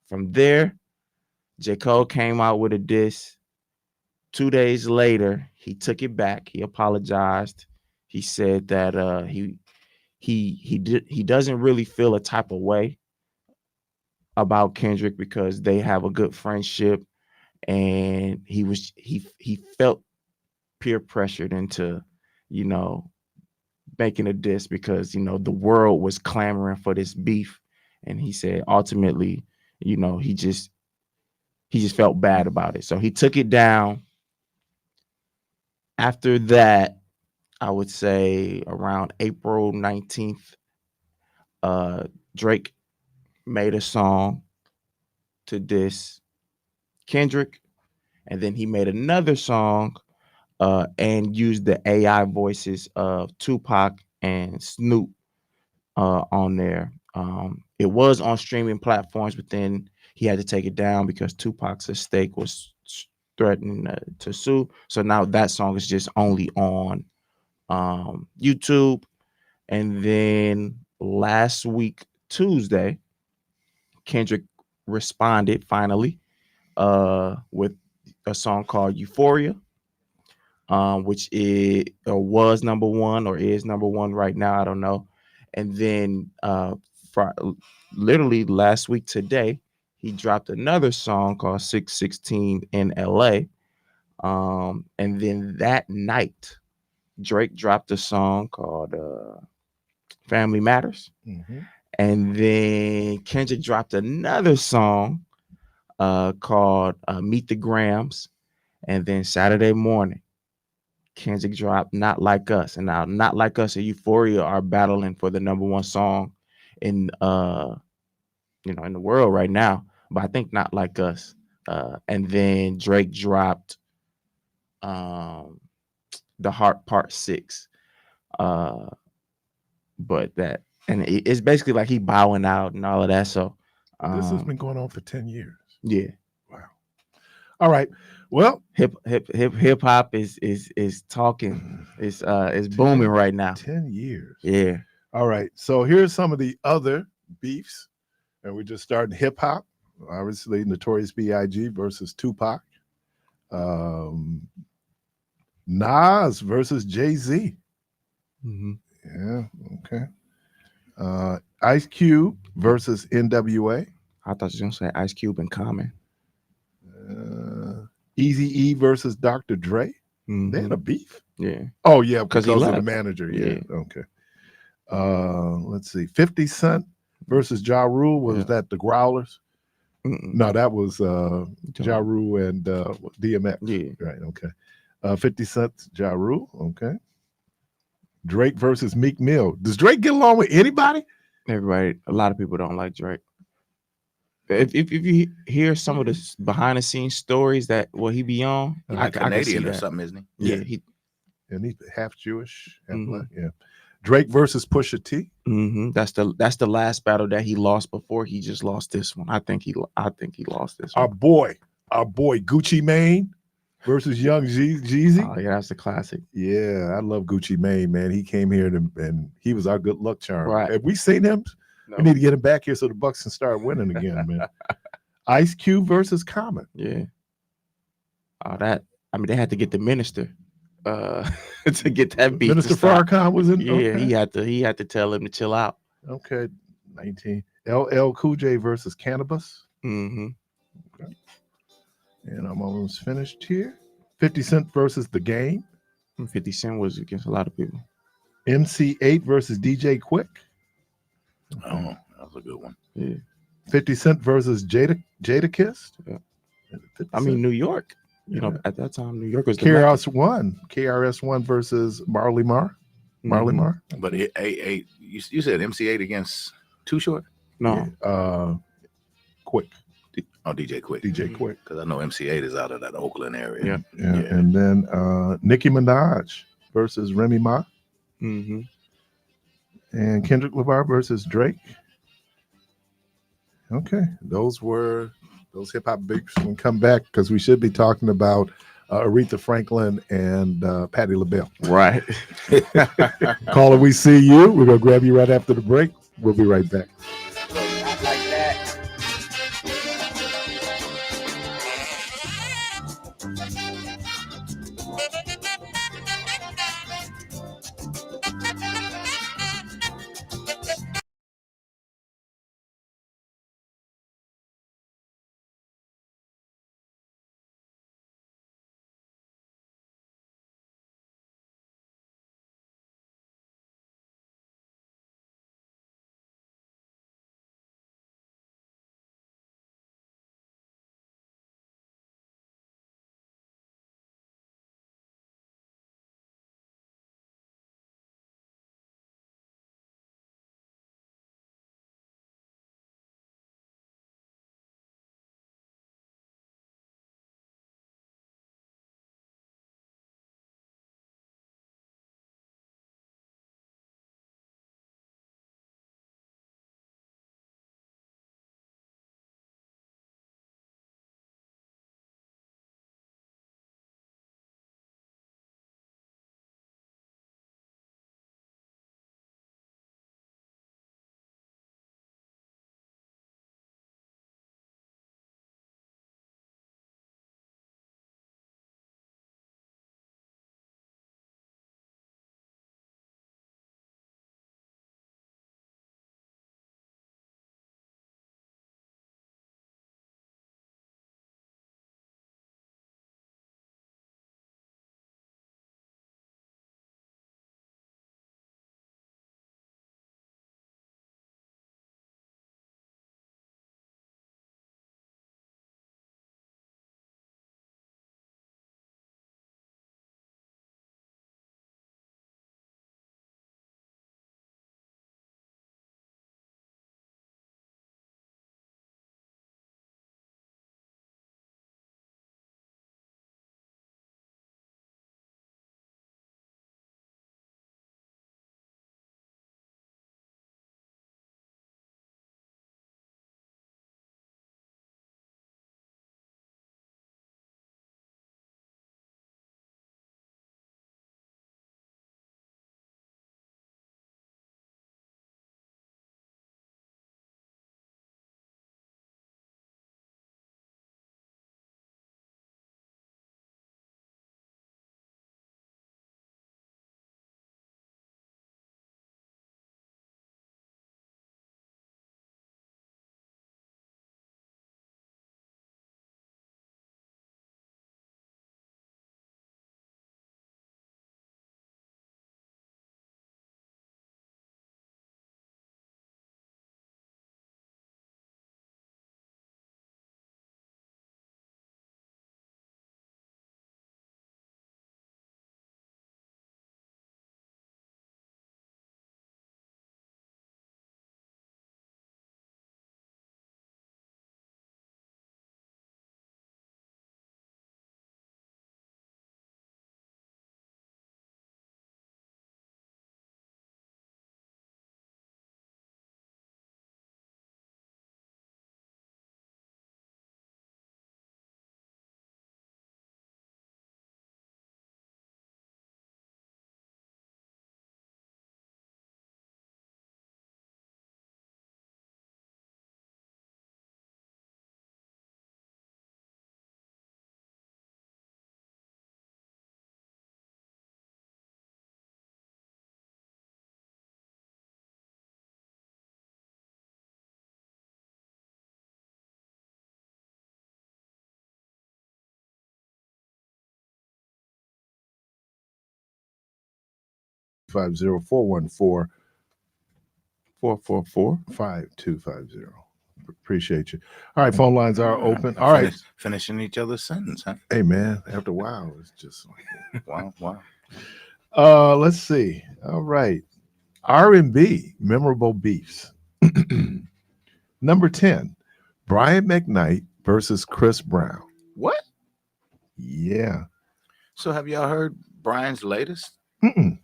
S3: from there, J. Cole came out with a diss. 2 days later, he took it back. He apologized. he said that he doesn't really feel a type of way about Kendrick because they have a good friendship, and he felt peer pressured into, you know, making a diss because, you know, the world was clamoring for this beef, and he said ultimately, you know, he just felt bad about it, so he took it down. After that, I would say around April 19th, Drake made a song to diss Kendrick, and then he made another song and used the AI voices of Tupac and Snoop on there. It was on streaming platforms, but then he had to take it down because Tupac's estate was threatening to sue. So now that song is just only on YouTube. And then last week, Tuesday, Kendrick responded finally with a song called Euphoria, which was number one or is number one right now. I don't know. And then literally last week today, he dropped another song called 616 in LA. And then that night, Drake dropped a song called Family Matters.
S1: Mhm.
S3: And then Kendrick dropped another song called Meet the Grams. And then Saturday morning, Kendrick dropped Not Like Us. And now Not Like Us and Euphoria are battling for the number one song in in the world right now. But I think Not Like Us. And then Drake dropped The Heart Part 6. But that, and it's basically like he bowing out and all of that. So
S1: This has been going on for 10 years.
S3: yeah.
S1: Wow. All right. Well,
S3: Hip hop is talking. It's booming right now.
S1: 10 years.
S3: Yeah.
S1: All right. So here's some of the other beefs. And we're just starting hip hop. Obviously, Notorious B.I.G. versus Tupac. Nas versus Jay-Z.
S3: Mm-hmm.
S1: Yeah. Okay. Ice Cube versus NWA.
S3: I thought you were gonna say Ice Cube and Common.
S1: Eazy-E versus Dr. Dre.
S3: Mm-hmm.
S1: They had a beef.
S3: Yeah.
S1: Oh yeah, because
S3: he
S1: of the
S3: left.
S1: manager. Yeah.
S3: Yeah.
S1: Okay. Let's see. 50 Cent versus Ja Rule. Was that the Growlers?
S3: Mm-mm.
S1: No, that was Ja Rule and DMX.
S3: Yeah.
S1: Right. Okay. 50 Cent, Ja Rule. Okay. Drake versus Meek Mill. Does Drake get along with anybody?
S3: Everybody, a lot of people don't like Drake. If you hear some of the behind the scenes stories that he be on,
S2: He's
S3: I
S2: like
S3: can see
S2: Canadian or
S3: that.
S2: something, isn't he?
S3: Yeah.
S1: Yeah. And he's half Jewish, half
S3: Mhm.
S1: black. Yeah. Drake versus Pusha T.
S3: Mm-hmm. That's the last battle that he lost before he just lost this one. I think he lost this
S1: Our
S3: one.
S1: boy Gucci Mane versus Young Jeezy.
S3: Oh yeah, that's the classic.
S1: Yeah, I love Gucci Mane, man. He came here and he was our good luck charm.
S3: Right.
S1: Have we seen him?
S3: No.
S1: We need to get him back here so the Bucks can start winning again, man. Ice Cube versus Common.
S3: Yeah. They had to get the minister to get that beat.
S1: Minister Farrakhan was in.
S3: Yeah,
S1: Okay.
S3: he had to tell him to chill out.
S1: Okay. 19. LL Cool J versus Cannabis.
S3: Mm-hmm.
S1: Okay. And I'm almost finished here. 50 Cent versus The Game.
S3: 50 Cent was against a lot of people.
S1: MC8 versus DJ Quick.
S2: Oh, that was a good one.
S3: Yeah.
S1: 50 Cent versus Jadakiss.
S3: Yeah.
S1: 50
S3: I mean,
S1: Cent.
S3: New York. You know,
S1: Yeah.
S3: at that time, New York was the Mecca.
S1: KRS-One versus Marley Marl. Marley
S3: Mhm.
S1: Marl.
S2: But you said MC8 against Too Short?
S3: No.
S1: Yeah. Quick.
S2: Oh, DJ Quick.
S1: DJ Quick.
S2: Because I know MC8 is out of that Oakland area.
S3: Yeah.
S1: Yeah.
S2: Yeah.
S1: And then Nicki Minaj versus Remy Ma.
S3: Mm-hmm.
S1: And Kendrick Lamar versus Drake. Okay. Those were those hip hop beefs. We'll come back because we should be talking about Aretha Franklin and Patti LaBelle.
S3: Right.
S1: Caller, we see you. We're going to grab you right after the break. We'll be right back.
S2: Not like that.
S1: 414
S3: 444.
S1: 5250. Appreciate you. All right, phone lines are open. All right.
S2: Finishing each other's sentence, huh?
S1: Hey, man, after a while, it's just like,
S2: Wow.
S1: let's see. All right. R&B, memorable beefs. Number 10, Brian McKnight versus Chris Brown.
S2: What?
S1: Yeah.
S2: So have y'all heard Brian's latest?
S1: Mm-mm.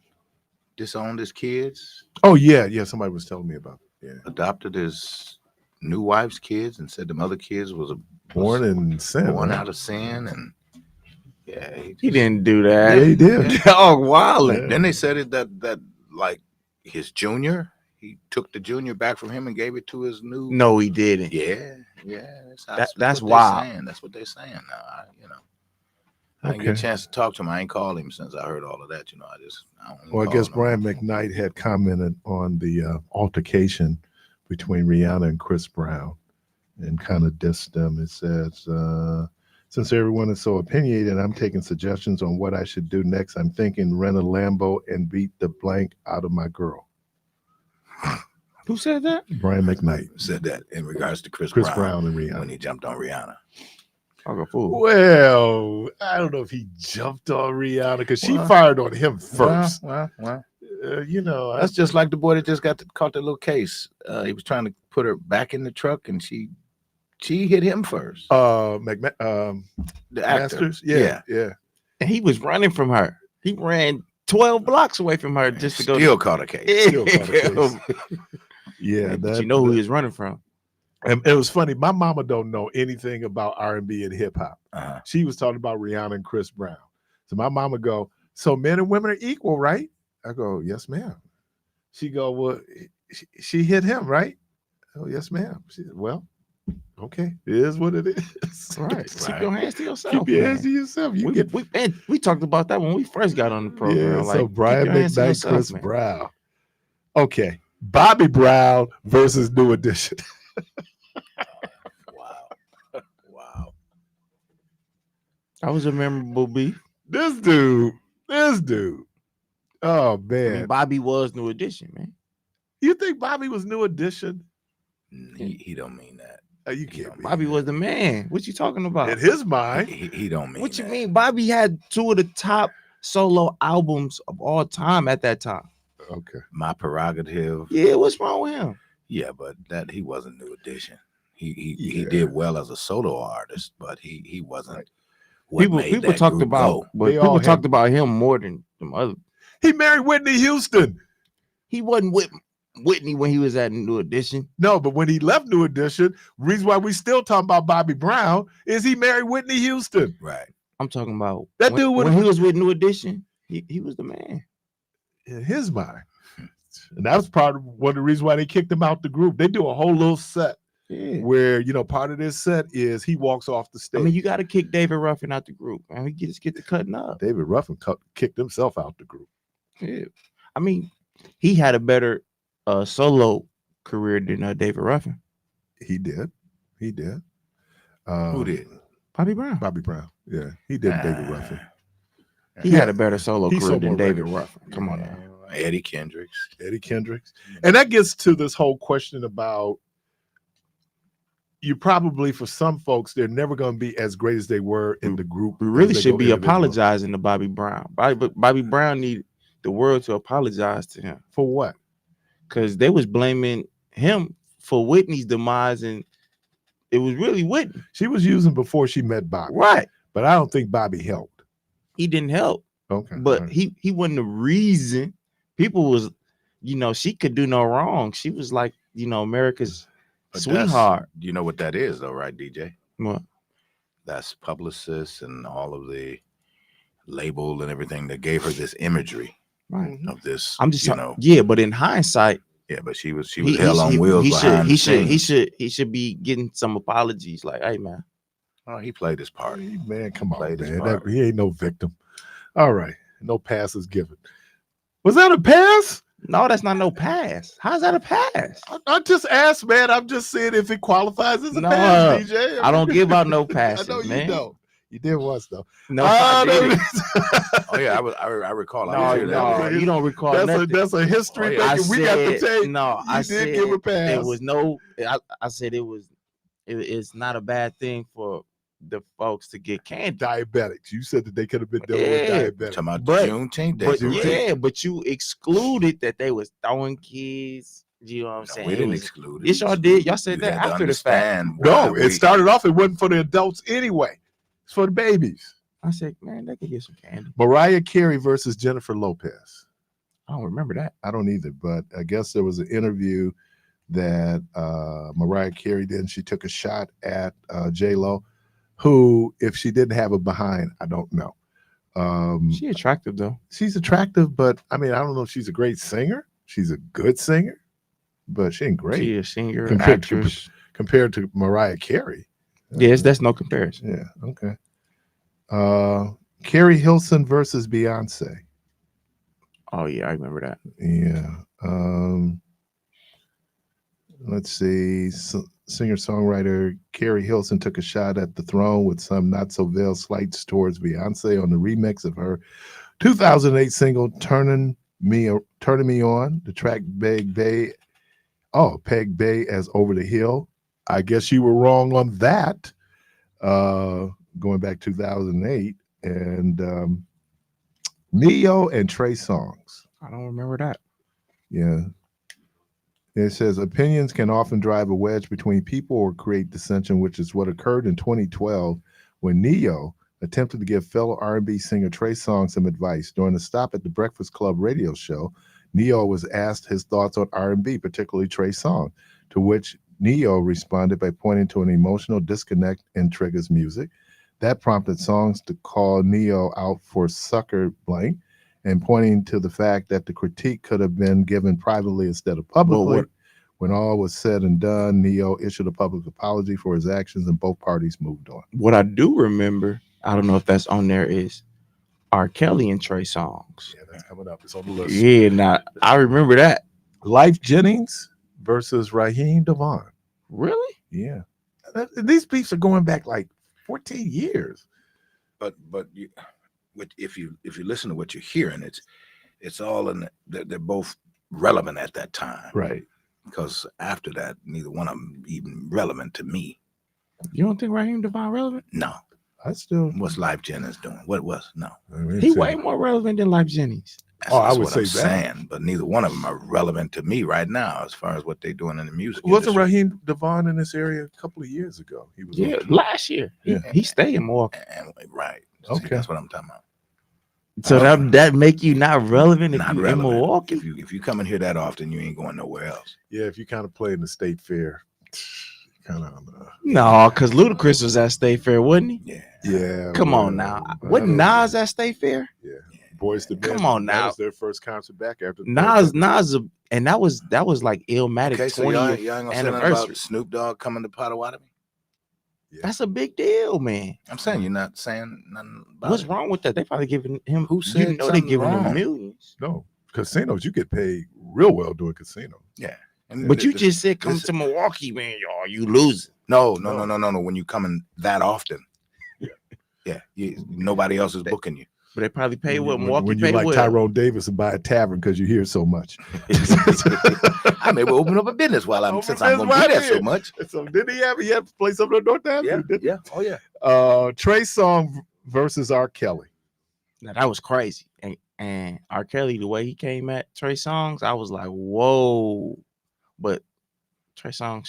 S2: Disowned his kids,
S1: Oh, yeah. Yeah, somebody was telling me about it. Yeah.
S2: adopted his new wife's kids, and said them other kids was
S1: Born in sin.
S2: born
S1: right?
S2: out of sin, and
S3: He didn't do that.
S1: Yeah, he did.
S3: Dog wildin'.
S1: Yeah.
S2: Then they said it that like his junior, he took the junior back from him and gave it to his new.
S3: No, he didn't.
S2: Yeah.
S3: That's
S2: what
S3: wild.
S2: they're saying. That's what they're saying now. I didn't get a chance to talk to him. I ain't called him since I heard all of that. I don't
S1: Well, I
S2: call
S1: guess
S2: him.
S1: Brian McKnight had commented on the altercation between Rihanna and Chris Brown and kind of dissed them. It says, since everyone is so opinionated, I'm taking suggestions on what I should do next. I'm thinking rent a Lambo and beat the blank out of my girl.
S3: Who said that?
S1: Brian McKnight.
S2: Said that in regards to Chris
S1: Chris
S2: Brown
S1: Brown and
S2: when
S1: Rihanna.
S2: he jumped on Rihanna.
S3: Like a fool.
S1: Well, I don't know if he jumped on Rihanna because she
S2: Well,
S1: fired on him first.
S2: Well.
S1: That's
S2: That's just like the boy that just caught that little case. He was trying to put her back in the truck, and she hit him first.
S1: the
S2: The actor.
S1: Masters. Yeah.
S3: And he was running from her. He ran 12 blocks away from her just to go.
S2: Still caught a case.
S1: Still caught a case. Yeah,
S3: But you know who he was running from.
S1: And it was funny. My mama don't know anything about R&B and hip hop.
S2: Uh-huh.
S1: She was talking about Rihanna and Chris Brown. So my mama go, so men and women are equal, right? I go, yes, ma'am. She go, well, she hit him, right? Oh, yes, ma'am. She said, well, okay, it is what it is.
S3: Right. Keep your hands to yourself.
S1: Keep your
S3: man.
S1: hands to yourself. You
S3: We,
S1: get
S3: we talked about that when we first got on the program.
S1: yeah.
S3: like,
S1: So
S3: keep
S1: Brian
S3: your hands to
S1: McKnight,
S3: yourself,
S1: Chris
S3: man.
S1: Brown. Okay, Bobby Brown versus New Edition.
S2: Wow.
S3: That was a memorable beef.
S1: This dude. Oh
S3: I
S1: man,
S3: mean, Bobby was New Edition, man.
S1: you think Bobby was New Edition?
S2: He don't mean that.
S1: You can't.
S3: Bobby was the man. What you talking about?
S1: In his mind.
S2: He don't mean
S3: What you
S2: that.
S3: mean? Bobby had 2 of the top solo albums of all time at that time.
S1: Okay.
S2: My prerogative.
S3: Yeah, what's wrong with him?
S2: Yeah, but that he wasn't New Edition. He
S1: Yeah.
S2: did well as a solo artist, but he wasn't. What made
S3: People
S2: that
S3: talked
S2: group
S3: about,
S2: go.
S3: but
S1: They all
S3: people
S1: had-
S3: talked about him more than them other.
S1: He married Whitney Houston.
S3: He wasn't with Whitney when he was at New Edition.
S1: No, but when he left New Edition, reason why we still talking about Bobby Brown is he married Whitney Houston.
S2: Right.
S3: I'm talking about
S1: That
S3: when,
S1: dude would-
S3: when he was with New Edition. He was the man.
S1: In his mind. And that was part of one of the reasons why they kicked him out the group. They do a whole little set
S3: Yeah.
S1: where, part of this set is he walks off the
S3: I
S1: stage.
S3: mean, you got to kick David Ruffin out the group, man. We just get to cutting up.
S1: David Ruffin kicked himself out the group.
S3: Yeah. I mean, he had a better solo career than David Ruffin.
S1: He did.
S2: Who did?
S3: Bobby Brown.
S1: Bobby Brown. Yeah, he did David Ruffin.
S3: He
S1: Yeah.
S3: had a better solo
S1: He's
S3: career
S1: so
S3: than
S1: more
S3: David
S1: regular.
S3: Ruffin. Come on now.
S2: Eddie Kendricks.
S1: Eddie Kendricks. And that gets to this whole question about you probably, for some folks, they're never going to be as great as they were in the group.
S3: We really
S1: as they
S3: should
S1: go
S3: be
S1: individual.
S3: apologizing to Bobby Brown. Bobby Brown need the world to apologize to him
S1: For what?
S3: because they was blaming him for Whitney's demise, and it was really Whitney.
S1: She was using before she met Bobby.
S3: Right.
S1: But I don't think Bobby helped.
S3: He didn't help,
S1: Okay.
S3: but
S1: all right.
S3: he wasn't the reason. People was, she could do no wrong. She was like, America's
S2: But that's-
S3: sweetheart.
S2: You know what that is, though, right, DJ?
S3: What?
S2: That's publicists and all of the label and everything that gave her this imagery
S3: Right.
S2: of this.
S3: I'm just
S2: you
S3: talking.
S2: know.
S3: Yeah, but in hindsight,
S2: Yeah, but she was hell on wheels
S3: he
S2: behind the
S3: he
S2: scenes.
S3: should be getting some apologies. Like, hey man,
S2: Oh, he played his part.
S1: Hey, man, come on,
S2: Played his
S1: man.
S2: part.
S1: He ain't no victim. All right. No pass is given. Was that a pass?
S3: no, that's not no pass. How's that a pass?
S1: I just asked, man. I'm just saying if it qualifies as a
S3: No,
S1: pass, DJ.
S3: I don't give out no
S1: I
S3: passes,
S1: know you
S3: man.
S1: don't. You did once though.
S3: No, I didn't.
S2: Oh yeah, I recall. I
S3: No,
S2: was here that day.
S3: you don't recall
S1: That's
S3: nothing.
S1: that's a history.
S2: Oh, yeah.
S1: Making. We got the tape.
S3: No,
S1: You
S3: I
S1: did
S3: said
S1: give a pass.
S3: there was no. I said it's not a bad thing for the folks to get candy.
S1: Diabetics. You said that they could have been dealing with
S3: Yeah.
S1: diabetics.
S2: Talking about
S3: But-
S2: Juneteenth Day.
S3: But
S1: Juneteenth.
S3: but you excluded that they was throwing kids. You know what I'm
S2: No,
S3: saying?
S2: we
S3: It
S2: didn't
S3: was-
S2: exclude it.
S3: Yes, y'all did. Y'all said
S2: You
S3: that
S2: had to
S3: after the fact.
S2: understand
S1: No,
S2: why
S1: it started off. It wasn't for the adults anyway. It's for the babies.
S3: I said, man, they could get some candy.
S1: Mariah Carey versus Jennifer Lopez.
S3: I don't remember that.
S1: I don't either, but I guess there was an interview that Mariah Carey did. And she took a shot at J-Lo, who, if she didn't have a behind, I don't know.
S3: She attractive though.
S1: She's attractive, but I mean, I don't know if she's a great singer. She's a good singer, but she ain't great
S3: She a singer,
S1: Compared-
S3: actress.
S1: compared to Mariah Carey.
S3: Yes, that's no comparison.
S1: Yeah, okay. Carrie Hilson versus Beyonce.
S3: Oh yeah, I remember that.
S1: Yeah. Let's see. Singer-songwriter Carrie Hilson took a shot at the throne with some not-so-veiled slights towards Beyonce on the remix of her 2008 single "Turning Me On." The track pegged Bay as "Over the Hill." I guess you were wrong on that. Going back 2008, and Neo and Trey Songz.
S3: I don't remember that.
S1: Yeah. It says opinions can often drive a wedge between people or create dissension, which is what occurred in 2012 when Neo attempted to give fellow R&B singer Trey Songz some advice. During a stop at the Breakfast Club radio show, Neo was asked his thoughts on R&B, particularly Trey Songz, to which Neo responded by pointing to an emotional disconnect in Trigger's music. That prompted Songz to call Neo out for sucker blank and pointing to the fact that the critique could have been given privately instead of publicly. When all was said and done, Neo issued a public apology for his actions and both parties moved on.
S3: What I do remember, I don't know if that's on there, is R. Kelly and Trey Songz.
S1: Yeah, that's coming up. It's on the list.
S3: Yeah, now I remember that.
S1: Life Jennings versus Raheem Devon.
S3: Really?
S1: Yeah. These beefs are going back like 14 years.
S2: But if you listen to what you're hearing, it's all in they're both relevant at that time.
S1: Right.
S2: Because after that, neither one of them even relevant to me.
S3: You don't think Raheem Devon relevant?
S2: No.
S1: I still.
S2: What's Life Jennings doing? What was? No.
S3: He way more relevant than Life Jennings.
S1: I would
S2: what
S1: say
S2: I'm
S1: that.
S2: saying, but neither one of them are relevant to me right now as far as what they're doing in the music
S1: Wasn't
S2: industry.
S1: Raheem Devon in this area a couple of years ago? He was.
S3: Yeah, last year. He stayed in Milwaukee.
S2: And right.
S1: Okay.
S2: See, that's what I'm talking about.
S3: So that make you not relevant if
S2: Not
S3: you
S2: relevant.
S3: in Milwaukee?
S2: If you come in here that often, you ain't going nowhere else.
S1: Yeah, if you kind of play in the state fair, kind of.
S3: No, because Ludacris was at State Fair, wasn't he?
S2: Yeah.
S1: Yeah.
S3: Come
S1: well,
S3: on now.
S1: I
S3: Wasn't
S1: don't
S3: Nas at State Fair?
S1: Yeah. Boys to Men.
S3: Come on
S1: That
S3: now.
S1: was their first concert back after
S3: And that was like Illmatic
S2: Okay, so y'all
S3: 20th
S2: ain't gonna say nothing
S3: anniversary.
S2: about Snoop Dogg coming to Potawatomi?
S3: That's a big deal, man.
S2: I'm saying you're not saying nothing about
S3: What's
S2: it.
S3: wrong with that? They probably giving him.
S2: Who said
S3: you know they
S2: something
S3: giving him
S2: wrong?
S3: millions.
S1: No, casinos, you get paid real well doing casinos.
S2: Yeah. And
S3: But you
S2: this-
S3: just said come
S2: this-
S3: to Milwaukee, man. Y'all, you losing.
S2: No. When you coming that often. Yeah. Nobody else is booking you.
S3: But they probably pay what
S1: when
S3: Milwaukee
S1: you
S3: pay
S1: like
S3: well.
S1: Tyrone Davis and buy a tavern because you hear so much.
S2: I may open up a business while I'm
S1: Open
S2: since I'm
S1: business
S2: gonna be
S1: right
S2: there so
S1: here.
S2: much.
S1: So did he have to play something on North Avenue?
S2: Yeah. Oh yeah.
S1: Trey Songz versus R. Kelly.
S3: Now that was crazy. And R. Kelly, the way he came at Trey Songz, I was like, whoa. But Trey Songz,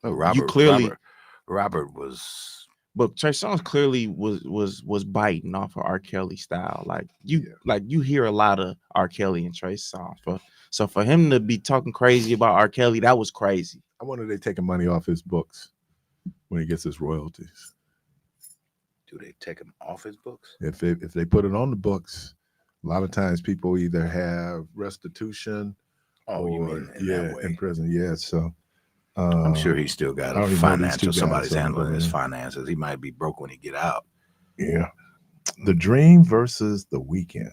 S2: Oh, Robert was
S3: but Trey Songz clearly was biting off of R. Kelly style. Like you hear a lot of R. Kelly and Trey Songz. So for him to be talking crazy about R. Kelly, that was crazy.
S1: I wonder if they taking money off his books when he gets his royalties.
S2: do they take him off his books?
S1: If they put it on the books, a lot of times people either have restitution
S2: Oh, you mean in that way?
S1: in prison. Yeah, so
S2: I'm sure he still got
S1: I don't
S2: a
S1: even know these two
S2: financial.
S1: guys,
S2: Somebody's
S1: so,
S2: handling his
S1: yeah.
S2: finances. He might be broke when he get out.
S1: yeah. The Dream versus The Weeknd.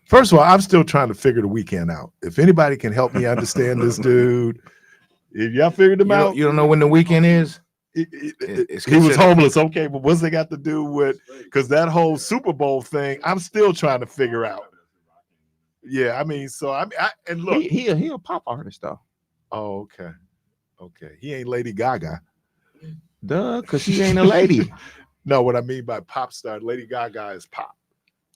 S1: First of all, I'm still trying to figure The Weeknd out. If anybody can help me understand this dude, if y'all figured him out,
S2: You don't know when the weekend is?
S1: he was homeless. Okay, but what's it got to do with? Because that whole Super Bowl thing, I'm still trying to figure out. Yeah, I mean, so I mean, and look,
S3: he a pop artist though.
S1: Oh, okay. He ain't Lady Gaga.
S3: Duh, because she ain't a lady.
S1: No, what I mean by pop star, Lady Gaga is pop.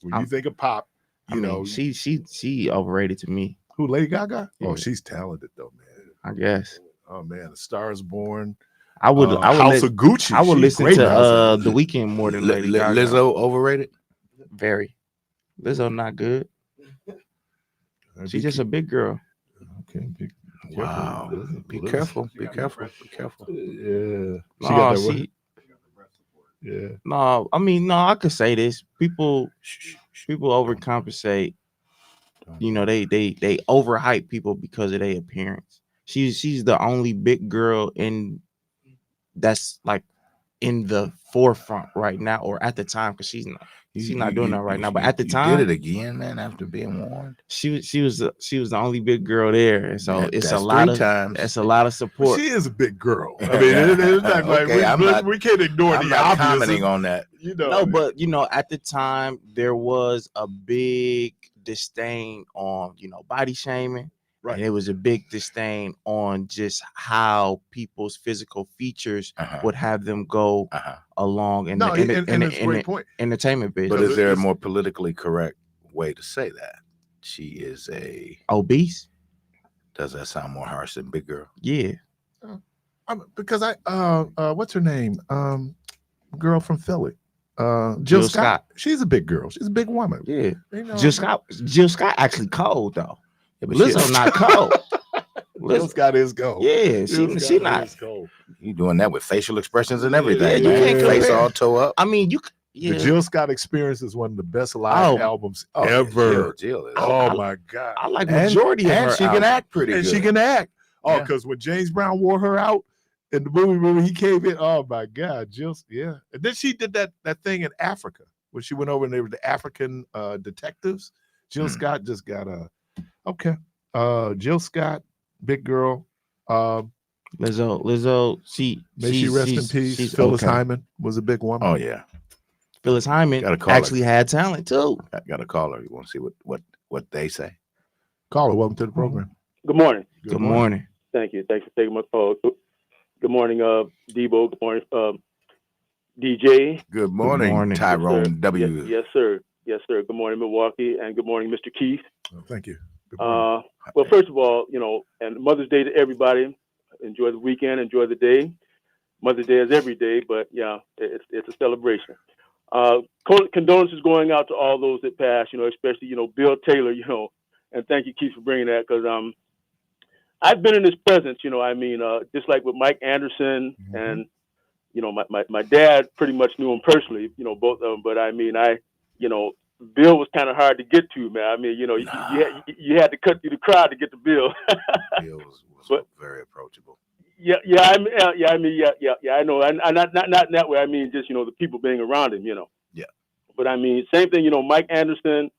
S1: When you think of pop, you know,
S3: she overrated to me.
S1: Who, Lady Gaga?
S3: Yeah.
S1: Oh, she's talented though, man.
S3: I guess.
S1: Oh man, A Star Is Born.
S3: I would
S1: House of Gucci.
S3: I would
S1: She's
S3: listen
S1: great
S3: to
S1: in House of
S3: The
S1: Gucci.
S3: Weeknd more than Lady Gaga.
S2: Lizzo overrated?
S3: Very. Lizzo not good. She's just a big girl.
S1: Okay.
S2: Wow. Be careful. Be careful.
S1: Yeah. She got that word. Yeah.
S3: No, I mean, no, I could say this. People overcompensate. You know, they overhype people because of their appearance. She's the only big girl that's like in the forefront right now, or at the time, because she's not doing that right now. But at the time,
S2: did it again, man. After being warned,
S3: she was the only big girl there, and so it's a lot of support.
S1: She is a big girl. I mean, it's not like we can't ignore the obvious.
S2: Commenting on that.
S1: You know,
S3: no, but you know, at the time there was a big disdain on body shaming.
S1: Right.
S3: And it was a big disdain on just how people's physical features would have them go along in the entertainment business.
S2: But is there a more politically correct way to say that? She is
S3: obese?
S2: Does that sound more harsh than big girl?
S3: Yeah.
S1: Because what's her name? Girl from Philly. Jill Scott. She's a big girl. She's a big woman.
S3: Yeah. Jill Scott actually cold though. Yeah, but Lizzo not cold.
S1: Jill Scott is cold.
S3: Yeah, she not
S1: cold.
S2: You doing that with facial expressions and everything.
S3: Yeah, you can't
S2: face all toe up.
S3: I mean,
S1: the Jill Scott Experience is one of the best live albums ever.
S2: Jill is.
S1: Oh my God.
S3: I like majority of her.
S2: And she can act pretty good.
S1: She can act. Oh, because when James Brown wore her out in the movie, he came in. Oh my God, Jill. Yeah. And then she did that thing in Africa when she went over and they were the African detectives. Jill Scott just got okay. Jill Scott, big girl.
S3: Lizzo.
S1: May she rest in peace. Phyllis Hyman was a big woman.
S2: Oh yeah.
S3: Phyllis Hyman actually had talent too.
S2: I got to call her. You want to see what they say?
S1: Call her. Welcome to the program.
S6: Good morning.
S3: Good morning.
S6: Thank you. Thanks for taking my call. Good morning, Debo. Good morning, DJ.
S2: Good morning, Tyrone
S6: yes,
S2: W.
S6: Yes, sir. Yes, sir. Good morning, Milwaukee, and good morning, Mr. Keith.
S1: Oh, thank you.
S6: Well, first of all, and Mother's Day to everybody. Enjoy the weekend. Enjoy the day. Mother's Day is every day, but yeah, it's a celebration. Condolences going out to all those that passed. Especially Bill Taylor. And thank you, Keith, for bringing that, because I've been in his presence. Just like with Mike Anderson and my dad pretty much knew him personally. Both of them, but Bill was kind of hard to get to, man. You had to cut through the crowd to get to Bill.
S2: Bill was very approachable.
S6: Yeah. I know. And not in that way. I mean, just the people being around him. Yeah. But same thing. Mike Anderson,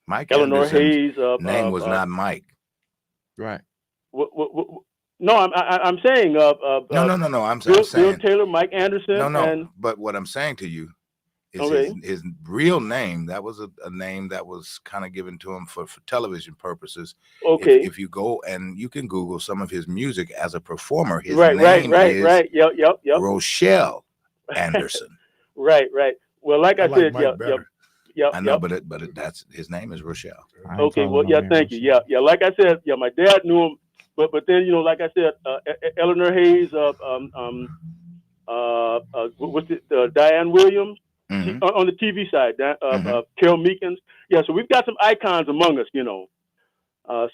S2: Mike
S6: Eleanor Hayes.
S2: Name was not Mike.
S3: Right.
S6: No, I'm saying.
S2: No. I'm
S6: Bill
S2: saying
S6: Taylor, Mike Anderson.
S2: No. But what I'm saying to you is his real name. That was a name that was kind of given to him for television purposes.
S6: Okay.
S2: If you go and you can Google some of his music as a performer, his
S6: name
S2: is
S6: Yep.
S2: Rochelle Anderson.
S6: Right. Well, like I said,
S2: Yeah, I know, but that's his name is Rochelle.
S6: Okay, well, yeah, thank you. Yeah. Like I said, my dad knew him, but then like I said, Eleanor Hayes, what's it? Diane Williams on the TV side, Carol Meekins. Yeah, so we've got some icons among us,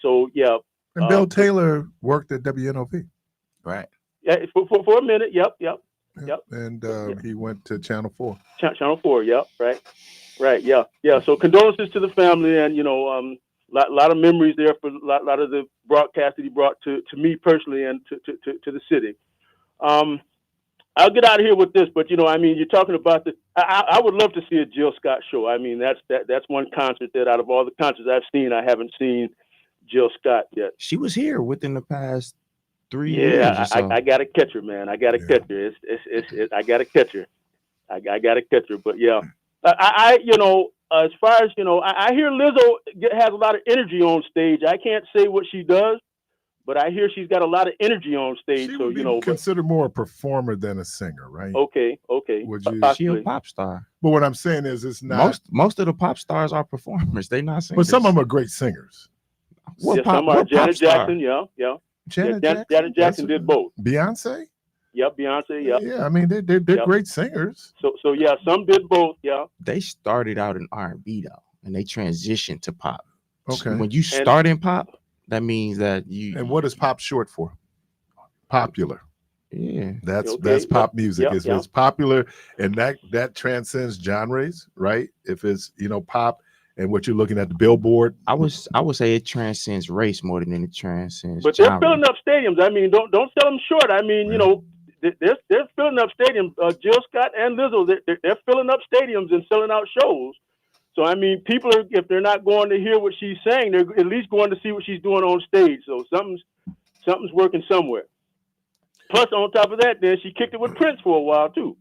S6: So yeah.
S1: And Bill Taylor worked at WNOV.
S2: Right.
S6: Yeah, for a minute. Yep.
S1: And he went to Channel 4.
S6: Channel 4. Yep. Right. Yeah. So condolences to the family, and lot of memories there for a lot of the broadcasts that he brought to me personally and to the city. I'll get out of here with this, but you're talking about I would love to see a Jill Scott show. That's one concert that out of all the concerts I've seen, I haven't seen Jill Scott yet.
S3: She was here within the past 3 years or so.
S6: I got to catch her, man. I got to catch her. I got to catch her. I got to catch her. But yeah, I as far as I hear Lizzo has a lot of energy on stage. I can't say what she does, but I hear she's got a lot of energy on stage.
S1: She
S6: so
S1: would be considered more a performer than a singer, right?
S6: Okay.
S1: Would you?
S3: She a pop star.
S1: But what I'm saying is, it's not
S3: most of the pop stars are performers. They not singers.
S1: But some of them are great singers.
S6: Some are. Janet Jackson, yeah. Janet Jackson did both.
S1: Beyonce.
S6: Yep, Beyonce. Yep.
S1: Yeah, I mean they're great singers.
S6: So yeah, some did both. Yeah.
S3: They started out in R&B though, and they transitioned to pop.
S1: Okay.
S3: When you start in pop, that means that you.
S1: And what is pop short for? Popular.
S3: Yeah.
S1: That's pop music. It's popular, and that transcends genres, right? If it's pop. And what you're looking at the Billboard,
S3: I would say it transcends race more than it transcends.
S6: But
S3: genre.
S6: they're filling up stadiums. I mean, don't sell them short. I mean, they're filling up stadiums. Jill Scott and Lizzo, they're filling up stadiums and selling out shows. So I mean, people are, if they're not going to hear what she's saying, they're at least going to see what she's doing on stage. So something's working somewhere. Plus, on top of that, then she kicked it with Prince for a while too.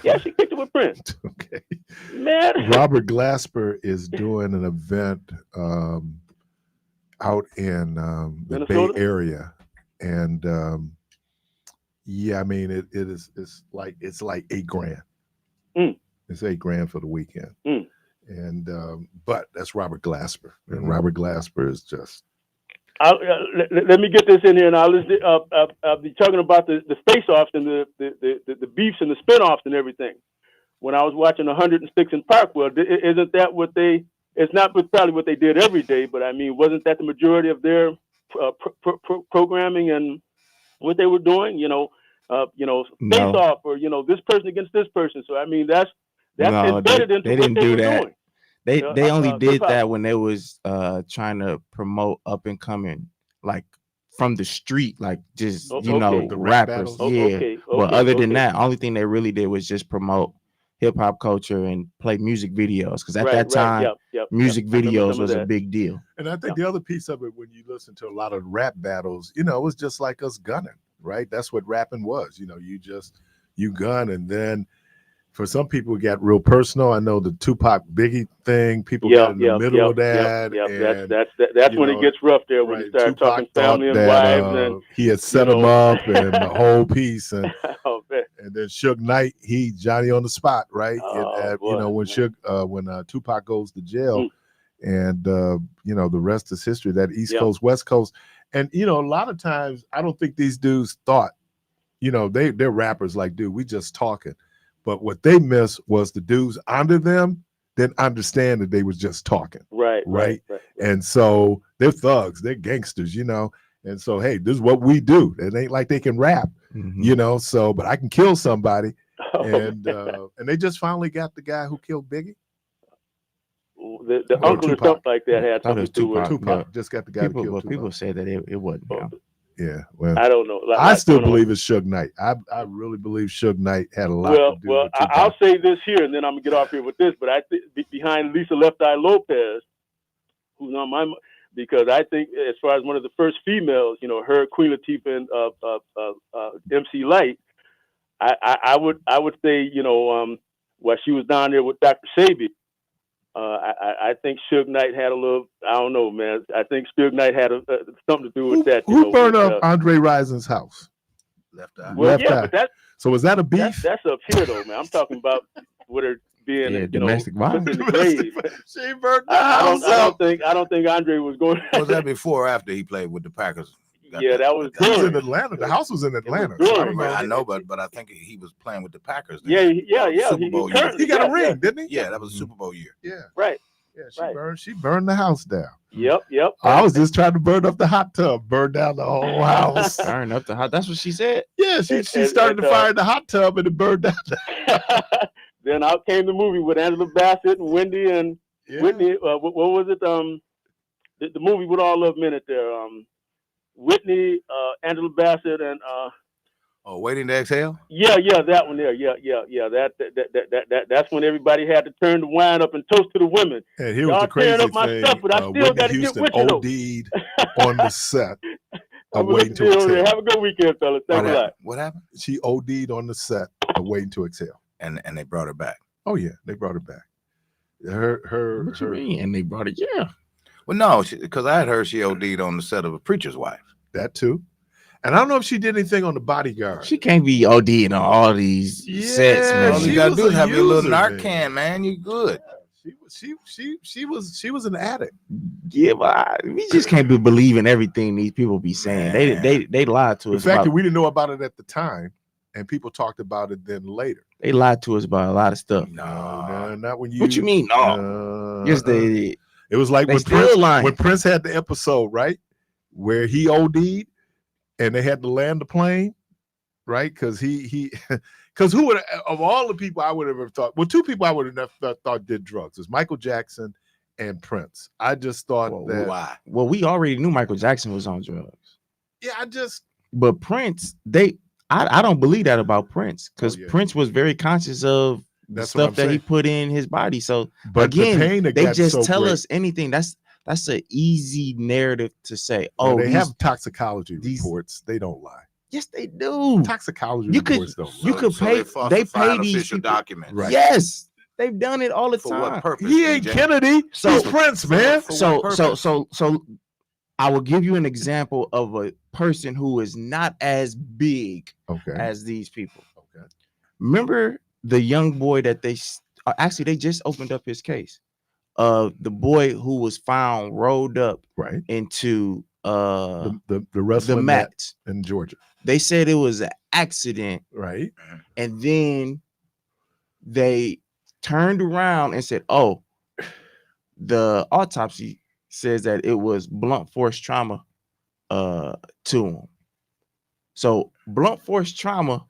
S6: Yeah, she kicked it with Prince.
S1: Okay.
S6: Man.
S1: Robert Glasper is doing an event out in the
S6: Minnesota?
S1: Bay Area. And I mean it's like $8,000. It's $8,000 for the weekend. And but that's Robert Glasper. And Robert Glasper is just
S6: let me get this in here, and I'll be talking about the face-offs and the beefs and the spin-offs and everything. When I was watching 106 in Parkwell, isn't that what they? It's not probably what they did every day, but I mean, wasn't that the majority of their programming and what they were doing? Face-off or this person against this person. So I mean, that's embedded into
S3: they
S6: what
S3: didn't
S6: they
S3: do
S6: were
S3: that.
S6: doing.
S3: They only did that when they was trying to promote up and coming, like from the street, like just
S1: the rap
S3: rappers.
S1: battles.
S3: But other than that, only thing they really did was just promote hip hop culture and play music videos. Because at that time, music videos was a big deal.
S1: And I think the other piece of it, when you listen to a lot of rap battles, it was just like us gunning, right? That's what rapping was. You gun, and then for some people it got real personal. I know the Tupac Biggie thing, people got in the middle of that. And,
S6: that's when it gets rough there, when you start
S1: Tupac
S6: talking family and
S1: that,
S6: wives and
S1: he had set him up and the whole piece, and
S6: and
S1: then Suge Knight, Johnny on the spot, right? When Tupac goes to jail, and the rest is history. That East Coast, West Coast, and a lot of times I don't think these dudes thought, they're rappers like, dude, we just talking. But what they missed was the dudes under them didn't understand that they was just talking. Right. And so they're thugs, they're gangsters, And so, hey, this is what we do. It ain't like they can rap, so, but I can kill somebody. And they just finally got the guy who killed Biggie.
S6: The uncle or something like that had something to do with
S1: Tupac. Just got the guy who killed Tupac.
S3: People said that it wasn't him.
S1: Yeah, well,
S6: I don't know.
S1: I still believe it's Suge Knight. I really believe Suge Knight had a lot to do with Tupac.
S6: I'll say this here, and then I'm gonna get off here with this. But I think behind Lisa Left Eye Lopez, who's on my, because I think as far as one of the first females, her, Queen Latifah, and MC Light, I would say, while she was down there with Dr. Sabi, I think Suge Knight had a little, I don't know, man. I think Suge Knight had something to do with that.
S1: Who burned up Andre Rison's house?
S2: Left Eye.
S6: Well,
S1: Left Eye. So was that a beef?
S6: That's up here, though, man. I'm talking about with her being,
S3: domestic violence.
S6: In the grave.
S1: She burned the
S6: I
S1: house up.
S6: don't think Andre was going.
S2: Was that before or after he played with the Packers?
S6: That was
S1: He was in Atlanta. The house was in Atlanta.
S6: Was
S1: so
S2: I know, but I think he was playing with the Packers.
S6: Then. Yeah.
S2: Super Bowl year.
S1: He got a ring, didn't he?
S2: Yeah, that was a Super Bowl year.
S1: Yeah.
S6: Right.
S1: Yeah, she burned the house down.
S6: Yep.
S1: I was just trying to burn up the hot tub, burn down the whole house.
S3: Burn up the hot. That's what she said.
S1: Yeah, she started to fire the hot tub and it burned down.
S6: Then out came the movie with Angela Bassett and Wendy and Whitney. What was it? The movie with all of them in it there. Whitney, Angela Bassett, and
S2: Waiting to Exhale.
S6: Yeah, that one there. Yeah. That's when everybody had to turn the wine up and toast to the women.
S1: And here was the crazy
S6: up my
S1: thing.
S6: Stuff, but I still got to get with you.
S1: OD'd on the set of Waiting to Exhale.
S6: Have a good weekend, fellas. Thanks a lot.
S2: What happened?
S1: She OD'd on the set of Waiting to Exhale.
S2: And they brought her back.
S1: Oh yeah, they brought her back.
S3: What you mean? And they brought it. Yeah.
S2: Well, no, because I had heard she OD'd on the set of A Preacher's Wife.
S1: That too. And I don't know if she did anything on The Bodyguard.
S3: She can't be ODing on all these sets, man.
S2: All you
S1: she
S2: gotta
S1: was
S2: do is
S1: a
S2: have your little
S1: user,
S2: Narcan, man. You good.
S1: She was an addict.
S3: Yeah, but we just can't be believing everything these people be saying. They lied to
S1: The
S3: us.
S1: fact
S3: about,
S1: that we didn't know about it at the time, and people talked about it then later.
S3: they lied to us about a lot of stuff.
S1: No, not when you.
S3: What you mean? No. Yes, they did.
S1: It was like
S3: They
S1: when
S3: still lying.
S1: Prince had the episode, right, where he OD'd, and they had to land the plane, right? Because because who would, of all the people I would have ever thought, well, two people I would have never thought did drugs is Michael Jackson and Prince. I just thought that.
S2: Why?
S3: Well, we already knew Michael Jackson was on drugs.
S1: Yeah,
S3: But Prince, I don't believe that about Prince, because Prince was very conscious of the stuff that he put in his body. So
S1: but
S3: again,
S1: the pain that
S3: they
S1: got
S3: just
S1: so
S3: tell
S1: great.
S3: us anything. That's an easy narrative to say.
S1: Oh,
S3: Oh,
S1: they have toxicology
S3: these-
S1: reports. They don't lie.
S3: yes, they do.
S1: Toxicology
S3: You could-
S1: reports don't lie.
S3: you could pay. They pay these
S2: official
S3: people.
S2: documents.
S1: Right.
S3: Yes, they've done it all the
S2: For
S3: time.
S2: what purpose?
S1: He ain't
S2: DJ?
S1: Kennedy.
S3: So-
S1: He's Prince, man.
S2: For what purpose?
S3: So I will give you an example of a person who is not as big
S1: Okay.
S3: as these people.
S1: Okay.
S3: Remember the young boy that they just opened up his case of the boy who was found rolled up
S1: Right.
S3: into
S1: The wrestling
S3: the
S1: mat
S3: mat.
S1: in Georgia.
S3: They said it was an accident,
S1: Right.
S3: and then they turned around and said, "Oh, the autopsy says that it was blunt force trauma to him." So blunt force trauma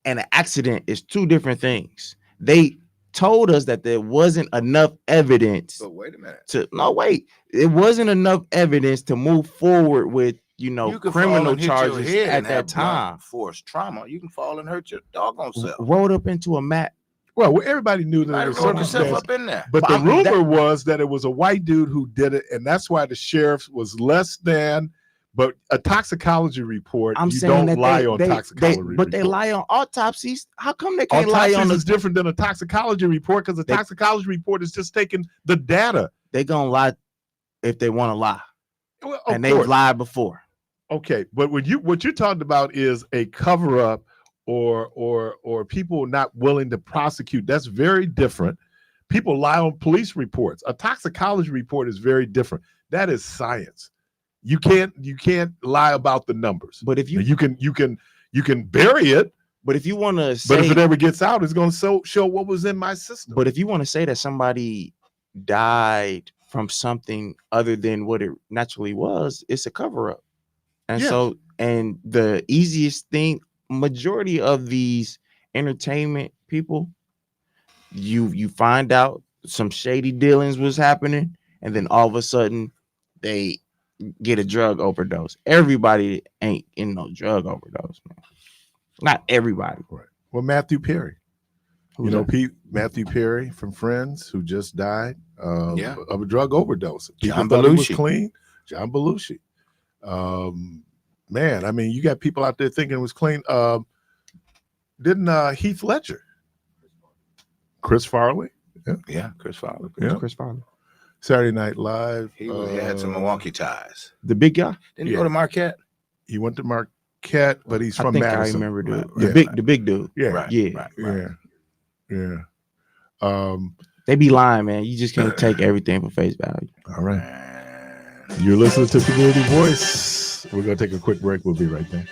S3: and an accident is two different things. They told us that there wasn't enough evidence
S2: But wait a minute.
S3: it wasn't enough evidence to move forward with
S2: You could fall
S3: criminal
S2: and hit your
S3: charges
S2: head
S3: at
S2: and
S3: that
S2: have
S3: time.
S2: blunt force trauma. You can fall and hurt your doggone self.
S3: Rolled up into a mat.
S1: Well, everybody knew that
S2: Might
S1: it was
S2: have rolled yourself
S1: circumstance.
S2: up in there.
S1: But the
S3: But
S1: rumor was that it was a white dude who did it, and that's why the sheriff was less than. But a toxicology report,
S3: I'm
S1: you
S3: saying
S1: don't
S3: that
S1: lie on toxicology
S3: but they
S1: report.
S3: lie on autopsies. How come they can't lie
S1: Autopsies
S3: on
S1: is different than a toxicology report because a toxicology report is just taking the data.
S3: They gonna lie if they want to lie,
S1: Well,
S3: and they've lied before.
S1: Okay, but what you're talking about is a cover up or people not willing to prosecute. That's very different. People lie on police reports. A toxicology report is very different. That is science. You can't lie about the numbers.
S3: But if you
S1: can bury it.
S3: But if you want to say,
S1: But if it ever gets out, it's going to show what was in my system.
S3: But if you want to say that somebody died from something other than what it naturally was, it's a cover up. And
S1: Yes.
S3: so, and the easiest thing, majority of these entertainment people, you find out some shady dealings was happening, and then all of a sudden they get a drug overdose. Everybody ain't in no drug overdose, man. Not everybody.
S1: Right. Well, Matthew Perry.
S3: Who's that?
S1: Matthew Perry from Friends, who just died of a drug overdose. People
S2: John
S1: thought he was
S2: Belushi.
S1: clean. John Belushi. Man, I mean, you got people out there thinking it was clean. Didn't Heath Ledger? Chris Farley?
S2: Yeah, Chris Farley.
S1: Yeah.
S3: Chris Farley.
S1: Saturday Night Live.
S2: He had some Milwaukee ties.
S3: The big guy?
S2: Didn't he go to Marquette?
S1: He went to Marquette, but he's
S3: I
S1: from
S3: think
S1: Madison.
S3: I remember
S1: Right.
S3: the big dude.
S1: Yeah.
S2: Right.
S3: Yeah.
S2: Right.
S1: Yeah.
S3: They be lying, man. You just can't take everything for face value.
S1: All right. You're listening to Community Voice. We're going to take a quick break. We'll be right there.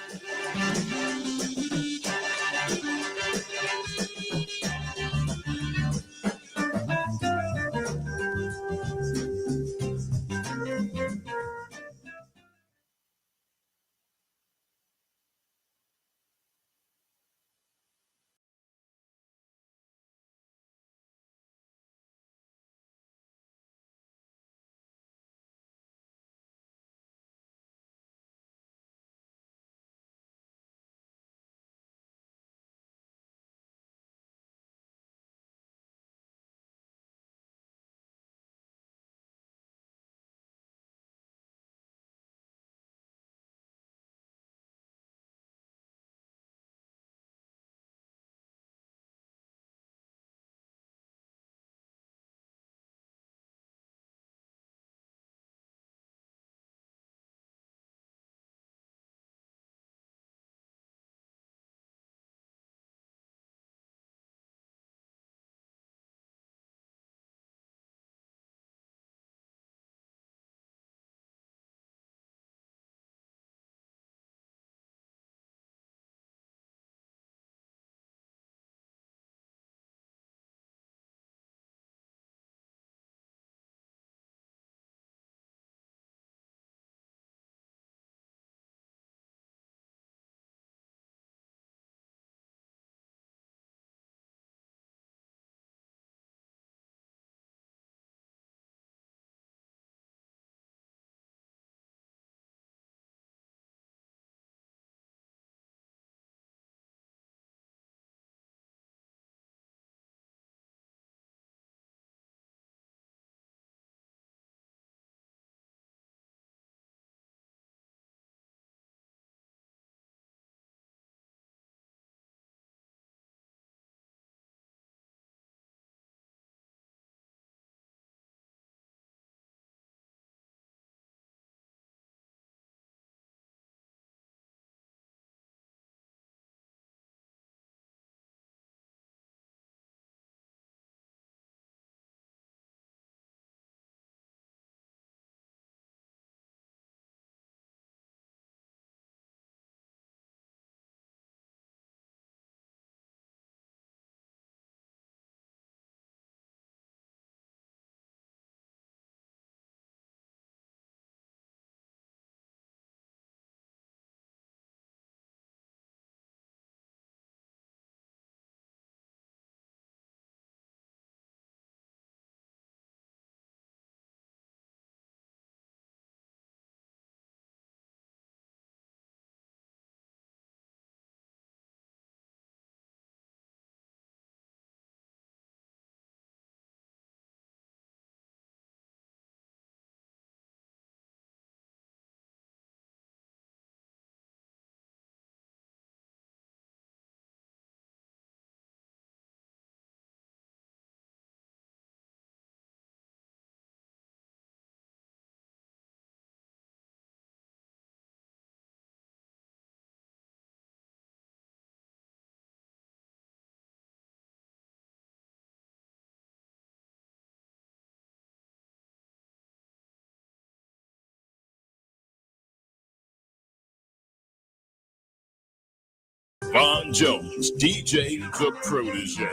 S7: Von Jones, DJ the Protege.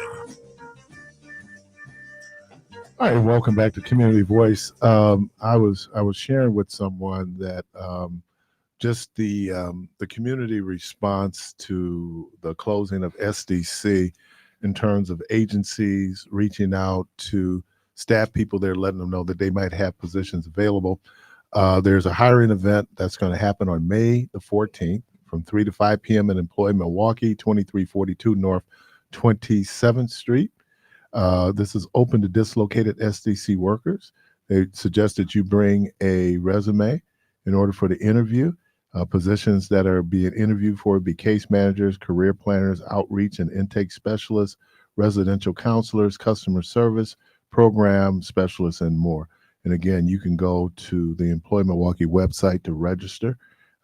S1: All right, welcome back to Community Voice. I was sharing with someone that just the community response to the closing of SDC in terms of agencies reaching out to staff people there, letting them know that they might have positions available. There's a hiring event that's going to happen on May the 14th from 3 to 5 p.m. in Employ Milwaukee, 2342 North 27th Street. This is open to dislocated SDC workers. They suggest that you bring a resume in order for the interview. Positions that are being interviewed for would be case managers, career planners, outreach and intake specialists, residential counselors, customer service, program specialists, and more. And again, you can go to the Employ Milwaukee website to register.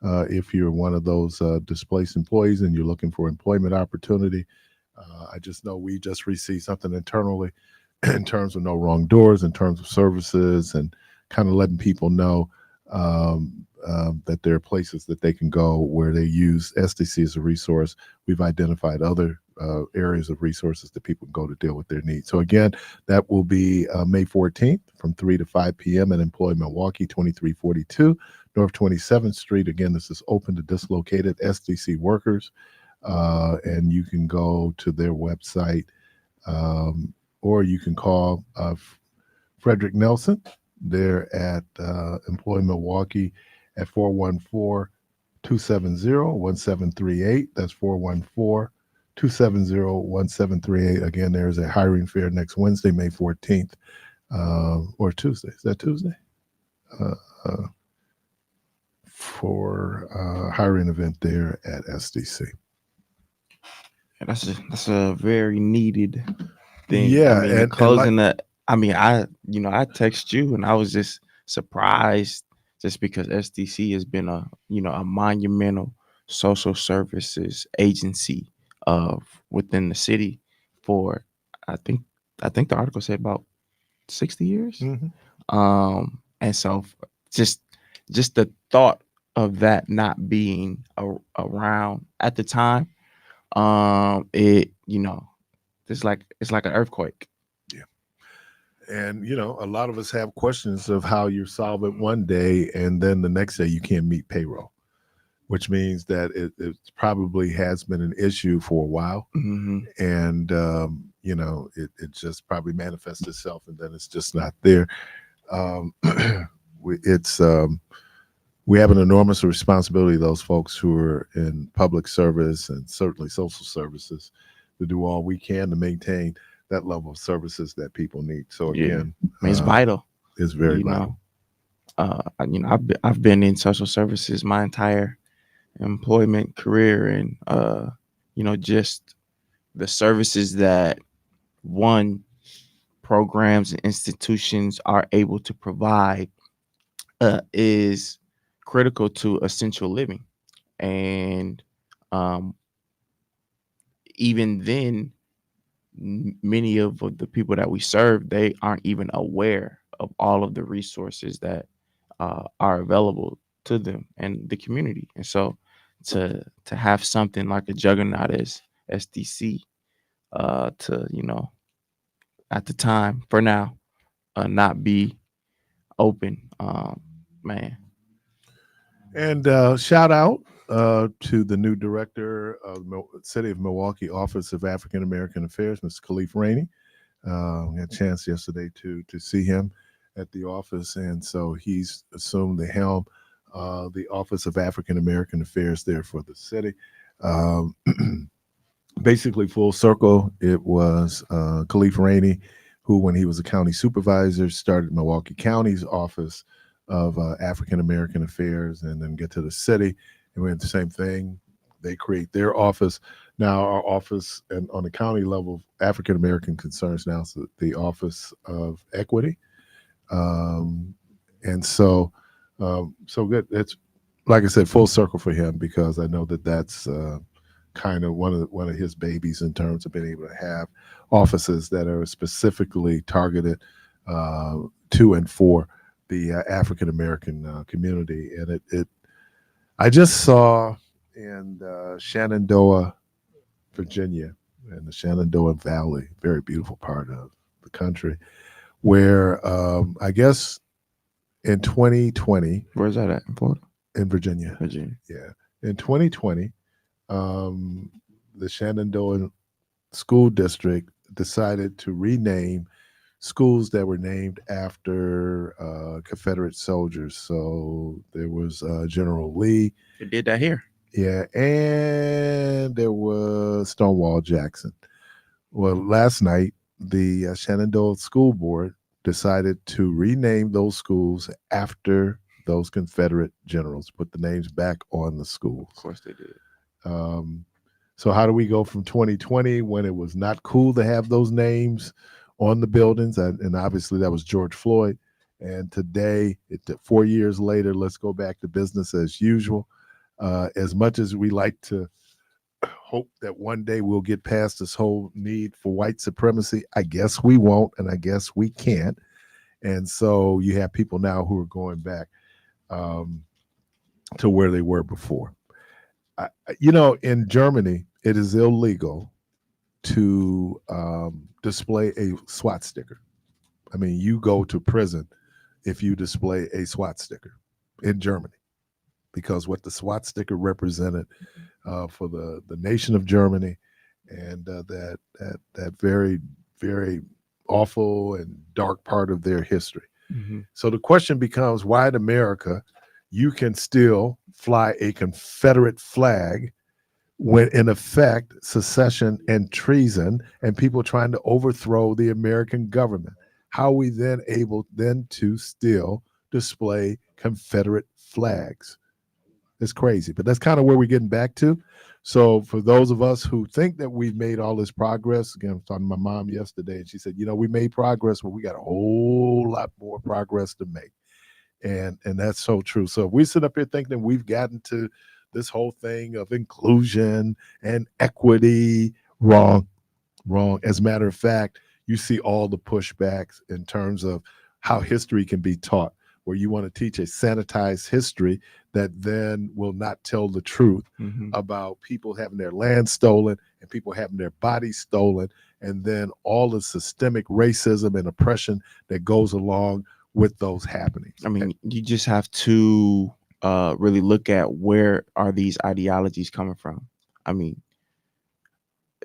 S1: If you're one of those displaced employees and you're looking for employment opportunity, I just know we just received something internally in terms of no wrong doors, in terms of services, and kind of letting people know that there are places that they can go where they use SDC as a resource. We've identified other areas of resources that people can go to deal with their needs. So again, that will be May 14th from 3 to 5 p.m. at Employ Milwaukee, 2342 North 27th Street. Again, this is open to dislocated SDC workers. And you can go to their website or you can call Frederick Nelson there at Employ Milwaukee at 414-270-1738. That's 414-270-1738. Again, there's a hiring fair next Wednesday, May 14th, or Tuesday. Is that Tuesday? For a hiring event there at SDC.
S3: That's a very needed thing.
S1: Yeah,
S3: I mean,
S1: and
S3: closing that. I mean, I text you and I was just surprised just because SDC has been a monumental social services agency within the city for I think the article said about 60 years.
S1: Mm-hmm.
S3: And so just the thought of that not being around at the time, it's like an earthquake.
S1: Yeah. And a lot of us have questions of how you solve it one day and then the next day you can't meet payroll, which means that it probably has been an issue for a while.
S3: Mm-hmm.
S1: And it just probably manifests itself and then it's just not there. We have an enormous responsibility, those folks who are in public service and certainly social services, to do all we can to maintain that level of services that people need. So again,
S3: it's vital.
S1: It's very vital.
S3: I've been in social services my entire employment career, and just the services that programs and institutions are able to provide is critical to essential living. And even then, many of the people that we serve, they aren't even aware of all of the resources that are available to them and the community. And so to have something like a juggernaut as SDC to at the time, for now, not be open, man.
S1: And shout out to the new director of the City of Milwaukee Office of African American Affairs, Mr. Khalif Rainey. We had a chance yesterday to see him at the office, and so he's assumed the helm, the Office of African American Affairs there for the city. Basically, full circle, it was Khalif Rainey, who, when he was a county supervisor, started Milwaukee County's Office of African American Affairs, and then get to the city, and we had the same thing. They create their office. Now our office, and on the county level, African American concerns, now is the Office of Equity, and so good. It's, like I said, full circle for him, because I know that's kind of one of his babies in terms of being able to have offices that are specifically targeted to and for the African American community. And I just saw in Shenandoah, Virginia, and the Shenandoah Valley, very beautiful part of the country, where I guess in 2020
S3: Where's that at in Florida?
S1: in Virginia, yeah, in 2020, the Shenandoah School District decided to rename schools that were named after Confederate soldiers. So there was General Lee.
S3: They did that here.
S1: Yeah, and there was Stonewall Jackson. Well, last night, the Shenandoah School Board decided to rename those schools after those Confederate generals, put the names back on the schools.
S3: Of course they did.
S1: So how do we go from 2020 when it was not cool to have those names on the buildings, and obviously that was George Floyd, and today, 4 years later, let's go back to business as usual. As much as we like to hope that one day we'll get past this whole need for white supremacy, I guess we won't, and I guess we can't. And so you have people now who are going back to where they were before. In Germany, it is illegal to display a SWAT sticker. I mean, you go to prison if you display a SWAT sticker in Germany, because what the SWAT sticker represented for the nation of Germany, and that very, very awful and dark part of their history.
S3: Mm-hmm.
S1: So the question becomes, why in America you can still fly a Confederate flag when in effect secession and treason and people trying to overthrow the American government? How are we then able then to still display Confederate flags? It's crazy, but that's kind of where we're getting back to. So for those of us who think that we've made all this progress, again, I was talking to my mom yesterday, and she said, we made progress, but we got a whole lot more progress to make. And that's so true. So if we sit up here thinking that we've gotten to this whole thing of inclusion and equity, wrong. As a matter of fact, you see all the pushbacks in terms of how history can be taught, where you want to teach a sanitized history that then will not tell the truth about people having their land stolen and people having their bodies stolen, and then all the systemic racism and oppression that goes along with those happenings.
S3: I mean, you just have to really look at where are these ideologies coming from. I mean,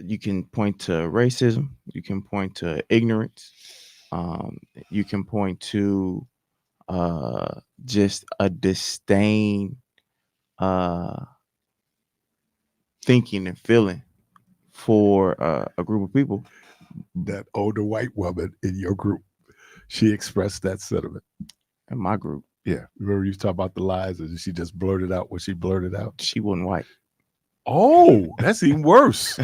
S3: you can point to racism, you can point to ignorance, you can point to just a disdain, thinking and feeling for a group of people.
S1: That older white woman in your group, she expressed that sentiment.
S3: In my group.
S1: Yeah. Remember you talking about the lies, and she just blurted out what she blurted out?
S3: She wasn't white.
S1: Oh, that's even worse.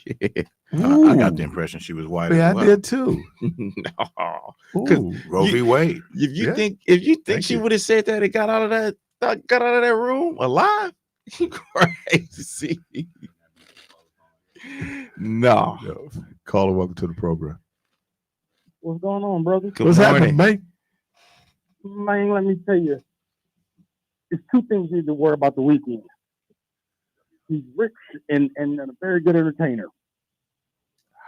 S3: Yeah.
S2: I got the impression she was white.
S1: Yeah,
S2: as well.
S1: I did too.
S3: No.
S1: Ooh.
S2: Roe v. Wade.
S3: If you
S1: Yeah.
S3: think
S1: Thank
S3: she
S1: you.
S3: would have said that and got out of that room alive, you crazy. No.
S1: No. Caller, welcome to the program.
S8: What's going on, brother?
S3: Good
S1: What's happening,
S3: morning.
S1: man?
S8: Man, let me tell you. There's two things you need to worry about the weekend. He's rich and a very good entertainer.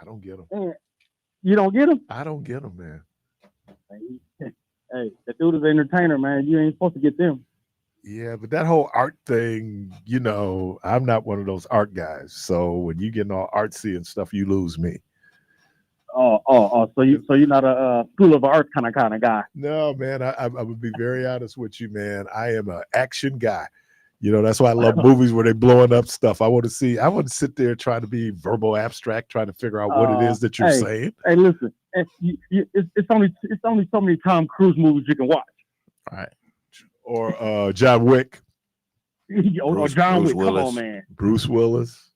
S1: I don't get him.
S8: And you don't get him?
S1: I don't get him, man.
S8: Hey, that dude is an entertainer, man. You ain't supposed to get them.
S1: Yeah, but that whole art thing, I'm not one of those art guys. So when you getting all artsy and stuff, you lose me.
S8: Oh. So you're not a School of Art kind of guy.
S1: No, man. I would be very honest with you, man. I am an action guy. That's why I love movies where they're blowing up stuff. I want to sit there trying to be verbal abstract, trying to figure out what it is that you're saying.
S8: Hey, listen, it's only so many Tom Cruise movies you can watch.
S1: All right. Or John Wick.
S8: Or John
S2: Bruce
S8: Wick,
S2: Willis.
S8: come on, man.
S1: Bruce Willis.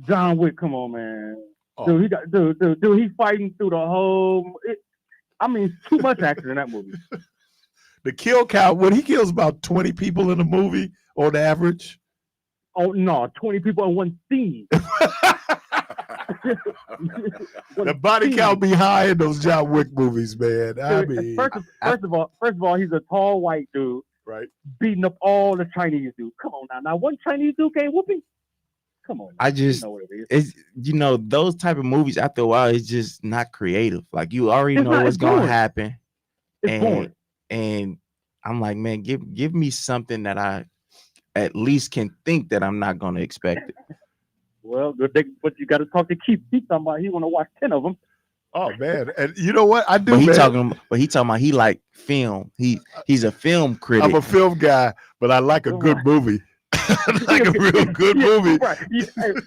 S8: John Wick, come on, man.
S1: Oh.
S8: Dude, he's fighting through the whole. Too much action in that movie.
S1: The kill count, when he kills about 20 people in a movie on average.
S8: Oh no, 20 people in one scene.
S1: The body count be high in those John Wick movies, man.
S8: First of all, he's a tall white dude,
S1: right,
S8: beating up all the Chinese dudes. Come on now, one Chinese dude can't whoop him. Come on,
S3: I
S8: man.
S3: just
S8: You know what it is.
S3: it's those type of movies after a while it's just not creative. Like you already
S8: It's
S3: know
S8: not.
S3: what's
S8: It's
S3: gonna
S8: boring.
S3: happen,
S8: It's
S3: and
S8: boring.
S3: and I'm like, man, give me something that I at least can think that I'm not gonna expect it.
S8: Well, but you got to talk to Keith. He's talking about he want to watch 10 of them.
S1: Oh man, and you know what I do,
S3: But he
S1: man?
S3: talking about he like film. He's a film critic.
S1: I'm a film guy, but I like a good movie. I like a real good movie.
S8: Right.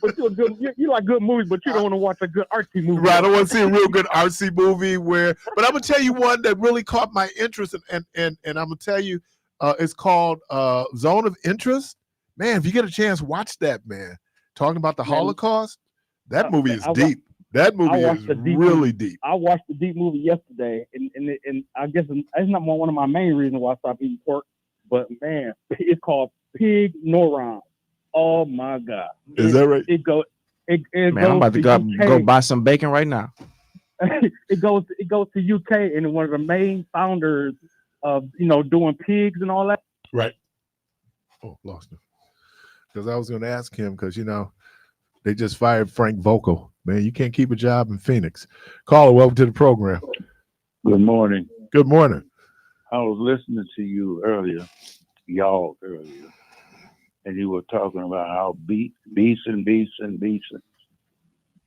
S8: But you're a good. You like good movies, but you don't want to watch a good artsy movie.
S1: Right, I don't want to see a real good artsy movie but I'm gonna tell you one that really caught my interest, and I'm gonna tell you, it's called Zone of Interest. Man, if you get a chance, watch that, man. Talking about the Holocaust, that movie is deep. That movie is really deep.
S8: I watched the deep movie yesterday, and I guess it's not one of my main reasons why I stopped eating pork. But man, it's called Pig Noron. Oh my God!
S1: Is that right?
S8: It goes.
S3: Man, I'm about to go buy some bacon right now.
S8: it goes to UK, and one of the main founders of doing pigs and all that.
S1: Right. Oh, lost him. Because I was going to ask him because they just fired Frank Vogel. Man, you can't keep a job in Phoenix. Caller, welcome to the program.
S9: Good morning.
S1: Good morning.
S9: I was listening to you earlier, and you were talking about how beasting.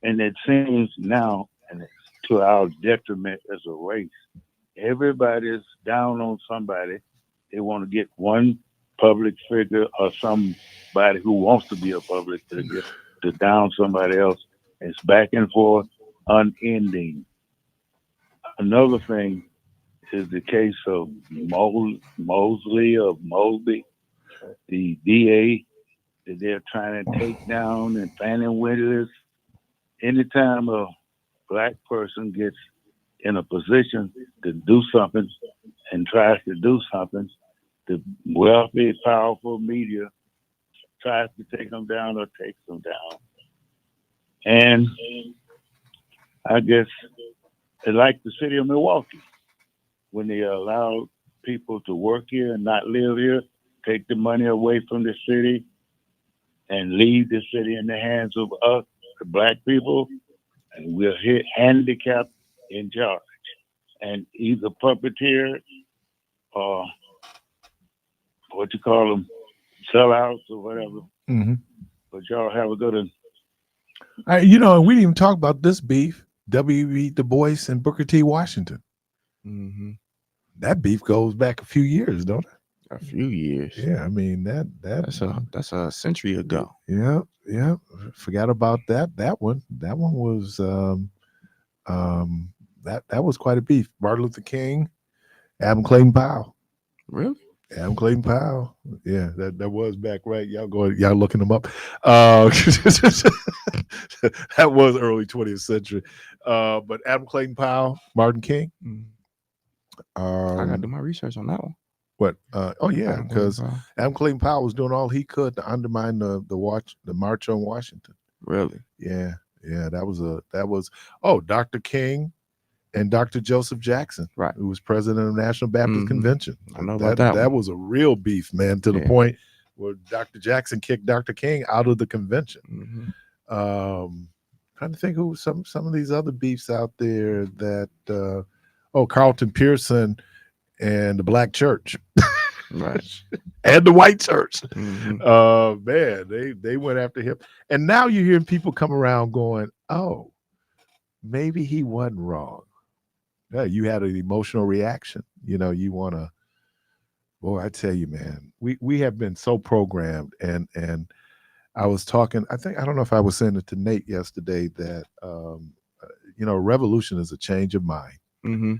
S9: And it seems now, and it's to our detriment as a race, everybody's down on somebody. They want to get one public figure or somebody who wants to be a public figure to down somebody else. It's back and forth, unending. Another thing is the case of Mosby, the DA that they're trying to take down, and Fannie Willis. Anytime a black person gets in a position to do something and tries to do something, the wealthy, powerful media tries to take them down or takes them down. And I guess it's like the city of Milwaukee, when they allowed people to work here and not live here, take the money away from the city and leave the city in the hands of us, the black people, and we're here handicapped in charge. And either puppeteer or what you call them, sellouts or whatever.
S1: Mm-hmm.
S9: But y'all have a good one.
S1: We didn't even talk about this beef, W.E. Du Bois and Booker T. Washington.
S3: Mm-hmm.
S1: That beef goes back a few years, don't it?
S3: A few years.
S1: Yeah, I mean
S3: that's a century ago.
S1: Yeah. Forgot about that. That one was that was quite a beef. Martin Luther King, Adam Clayton Powell.
S3: Really?
S1: Adam Clayton Powell. Yeah, that was back right. Y'all looking them up. That was early 20th century. But Adam Clayton Powell, Martin King.
S3: I gotta do my research on that one.
S1: What? Because Adam Clayton Powell was doing all he could to undermine the March on Washington.
S3: Really?
S1: Yeah. That was Dr. King and Dr. Joseph Jackson,
S3: right,
S1: who was president of the National Baptist Convention.
S3: I know about that.
S1: That was a real beef, man, to the point where Dr. Jackson kicked Dr. King out of the convention.
S3: Mm-hmm.
S1: Trying to think who some of these other beefs out there that Carlton Pearson and the Black Church.
S3: Right.
S1: And the white church.
S3: Mm-hmm.
S1: Man, they went after him. And now you're hearing people come around going, oh, maybe he wasn't wrong. Yeah, you had an emotional reaction. You want to, boy, I tell you, man, we have been so programmed. And I was talking, I don't know if I was saying it to Nate yesterday that, revolution is a change of mind.
S3: Mm-hmm.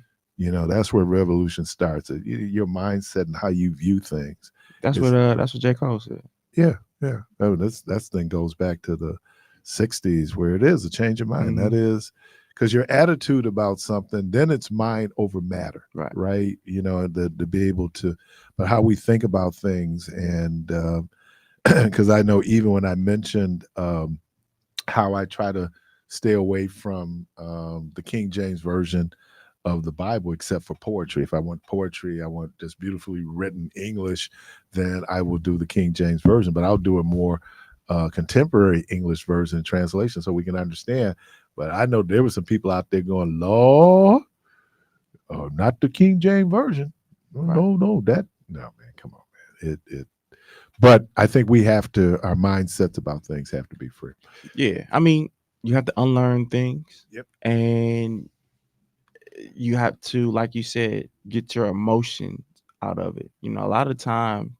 S1: That's where revolution starts. Your mindset and how you view things.
S3: That's what J. Cole said.
S1: Yeah. Oh, that thing goes back to the 60s where it is a change of mind.
S3: Mm-hmm.
S1: That is because your attitude about something, then it's mind over matter. Right. To be able to, but how we think about things. And because I know even when I mentioned how I try to stay away from the King James Version of the Bible, except for poetry. If I want poetry, I want just beautifully written English, then I will do the King James Version, but I'll do it more contemporary English version and translation so we can understand. But I know there were some people out there going, Lord, not the King James version. No, no, man, come on, man. But I think we have to, our mindsets about things have to be free.
S3: Yeah. I mean, you have to unlearn things.
S1: Yep.
S3: And you have to, like you said, get your emotions out of it. You know, a lot of time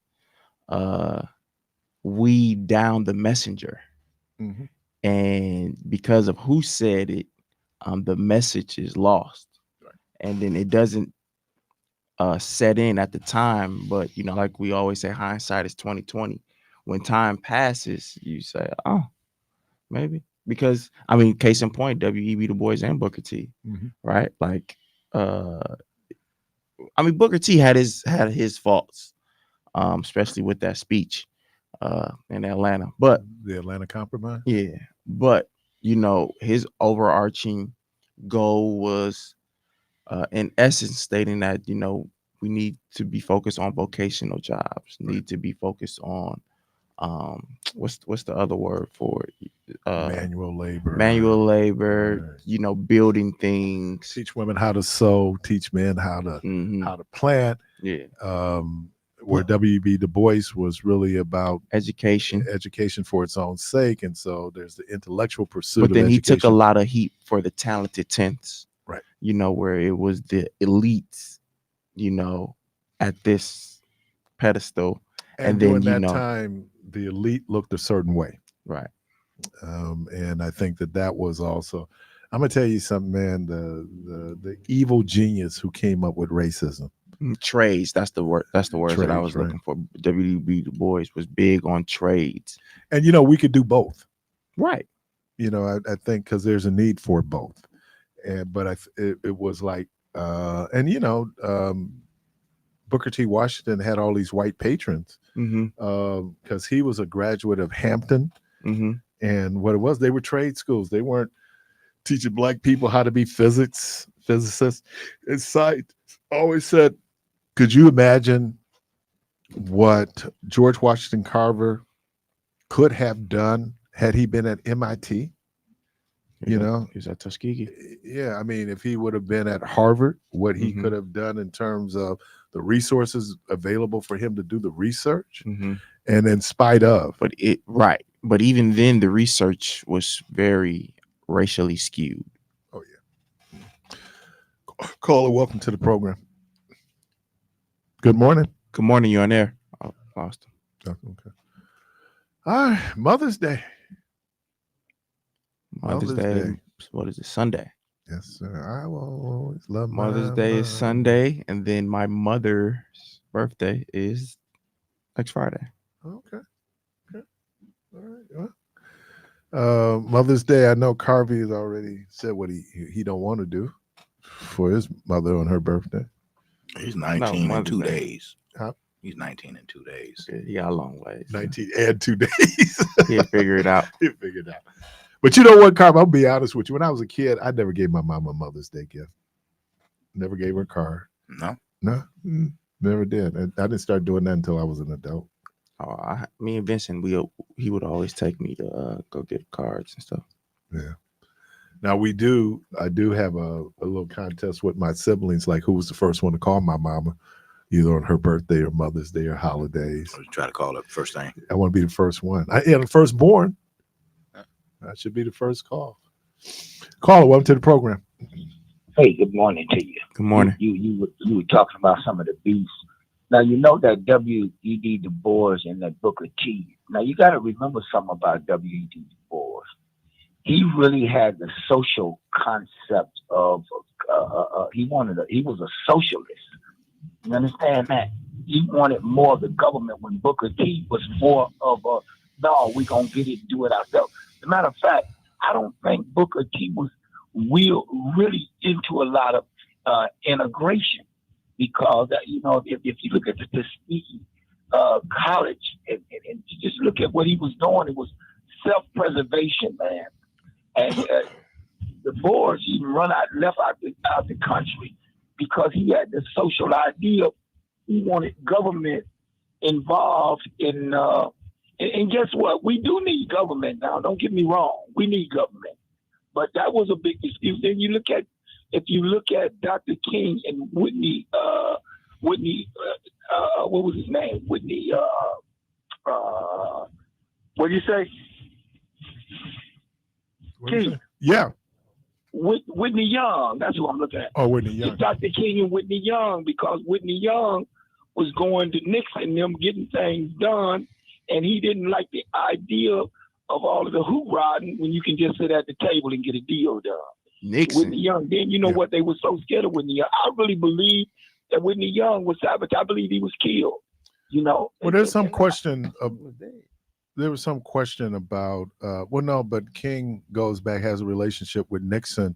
S3: we down the messenger.
S1: Mm-hmm.
S3: And because of who said it, the message is lost.
S1: Right.
S3: And then it doesn't set in at the time. But, you know, like we always say, hindsight is 20/20. When time passes, you say, oh, maybe. Because, I mean, case in point, W.E.B. Du Bois and Booker T,
S1: Mm-hmm.
S3: right? Like, I mean, Booker T had his faults, especially with that speech in Atlanta. But
S1: the Atlanta Compromise.
S3: Yeah, but you know, his overarching goal was, in essence, stating that you know we need to be focused on vocational jobs, need to be focused on what's the other word for it?
S1: Manual labor.
S3: Right. You know, building things.
S1: Teach women how to sew. Teach men how to plant.
S3: Yeah.
S1: Where W.E.B. Du Bois was really about
S3: education
S1: for its own sake, and so there's the intellectual pursuit.
S3: But then
S1: of
S3: he
S1: education.
S3: took a lot of heat for the talented tenths,
S1: right?
S3: You know, where it was the elites, you know, at this pedestal,
S1: and
S3: then
S1: during that time, the elite looked a certain way,
S3: right?
S1: And I think that was also. I'm gonna tell you something, man. The evil genius who came up with racism.
S3: Trades. That's the word. That's the word that I was looking for. W.E.B. Du Bois was big on trades,
S1: and you know we could do both,
S3: right?
S1: You know, I think because there's a need for both, but it was like, and you know, Booker T. Washington had all these white patrons because he was a graduate of Hampton, and what it was, they were trade schools. They weren't teaching black people how to be physicists. And science always said, could you imagine what George Washington Carver could have done had he been at MIT? You know,
S3: he's at Tuskegee.
S1: Yeah, I mean, if he would have been at Harvard, what he could have done in terms of the resources available for him to do the research, and in spite of.
S3: But even then, the research was very racially skewed.
S1: Oh yeah. Caller, welcome to the program. Good morning.
S3: Good morning. You're on air. Oh, lost him.
S1: Okay. All right. Mother's Day.
S3: Mother's Day. What is it? Sunday.
S1: Yes, sir. I will always love
S3: Mother's Day is Sunday, and then my mother's birthday is next Friday.
S1: Okay. All right. Well, Mother's Day. I know Carvey has already said what he don't want to do for his mother on her birthday.
S2: He's 19 in 2 days.
S1: Huh?
S2: He's 19 in 2 days.
S3: Yeah, he got a long way.
S1: 19 and 2 days.
S3: He'll figure it out.
S1: He'll figure it out. But you know what, Carb? I'll be honest with you. When I was a kid, I never gave my mom a Mother's Day gift. Never gave her a card. No, never did. I didn't start doing that until I was an adult.
S3: Oh, me and Vincent, he would always take me to go get cards and stuff.
S1: Yeah. Now I do have a little contest with my siblings, like who was the first one to call my mama, either on her birthday or Mother's Day or holidays.
S2: Or try to call it first thing.
S1: I want to be the first one. The firstborn. I should be the first call. Caller, welcome to the program.
S10: Hey, good morning to you.
S3: Good morning.
S10: You were talking about some of the beefs. Now, you know that W.E.B. Du Bois and that Booker T. Now, you got to remember something about W.E.B. Du Bois. He really had the social concept of, he was a socialist. You understand that? He wanted more of the government when Booker T was more of a, no, we're going to get it and do it ourselves. As a matter of fact, I don't think Booker T was really into a lot of integration because, you know, if you look at the Tuskegee college and you just look at what he was doing, it was self-preservation, man. And the Boers even left out the country because he had the social idea. He wanted government involved in And guess what? We do need government now. Don't get me wrong. We need government. But that was a big excuse. Then if you look at Dr. King and Whitney, what was his name? Whitney, what did you say? King.
S1: Yeah.
S10: Whitney Young. That's who I'm looking at.
S1: Oh, Whitney Young.
S10: Dr. King and Whitney Young, because Whitney Young was going to Nixon and them getting things done, and he didn't like the idea of all of the hoop-rodding when you can just sit at the table and get a deal done.
S3: Nixon.
S10: Whitney Young. Then you know what? They were so scared of Whitney Young. I really believe that Whitney Young was sabotaged. I believe he was killed. You know.
S1: Well, there's some question. There was some question about. Well, no, but King goes back, has a relationship with Nixon,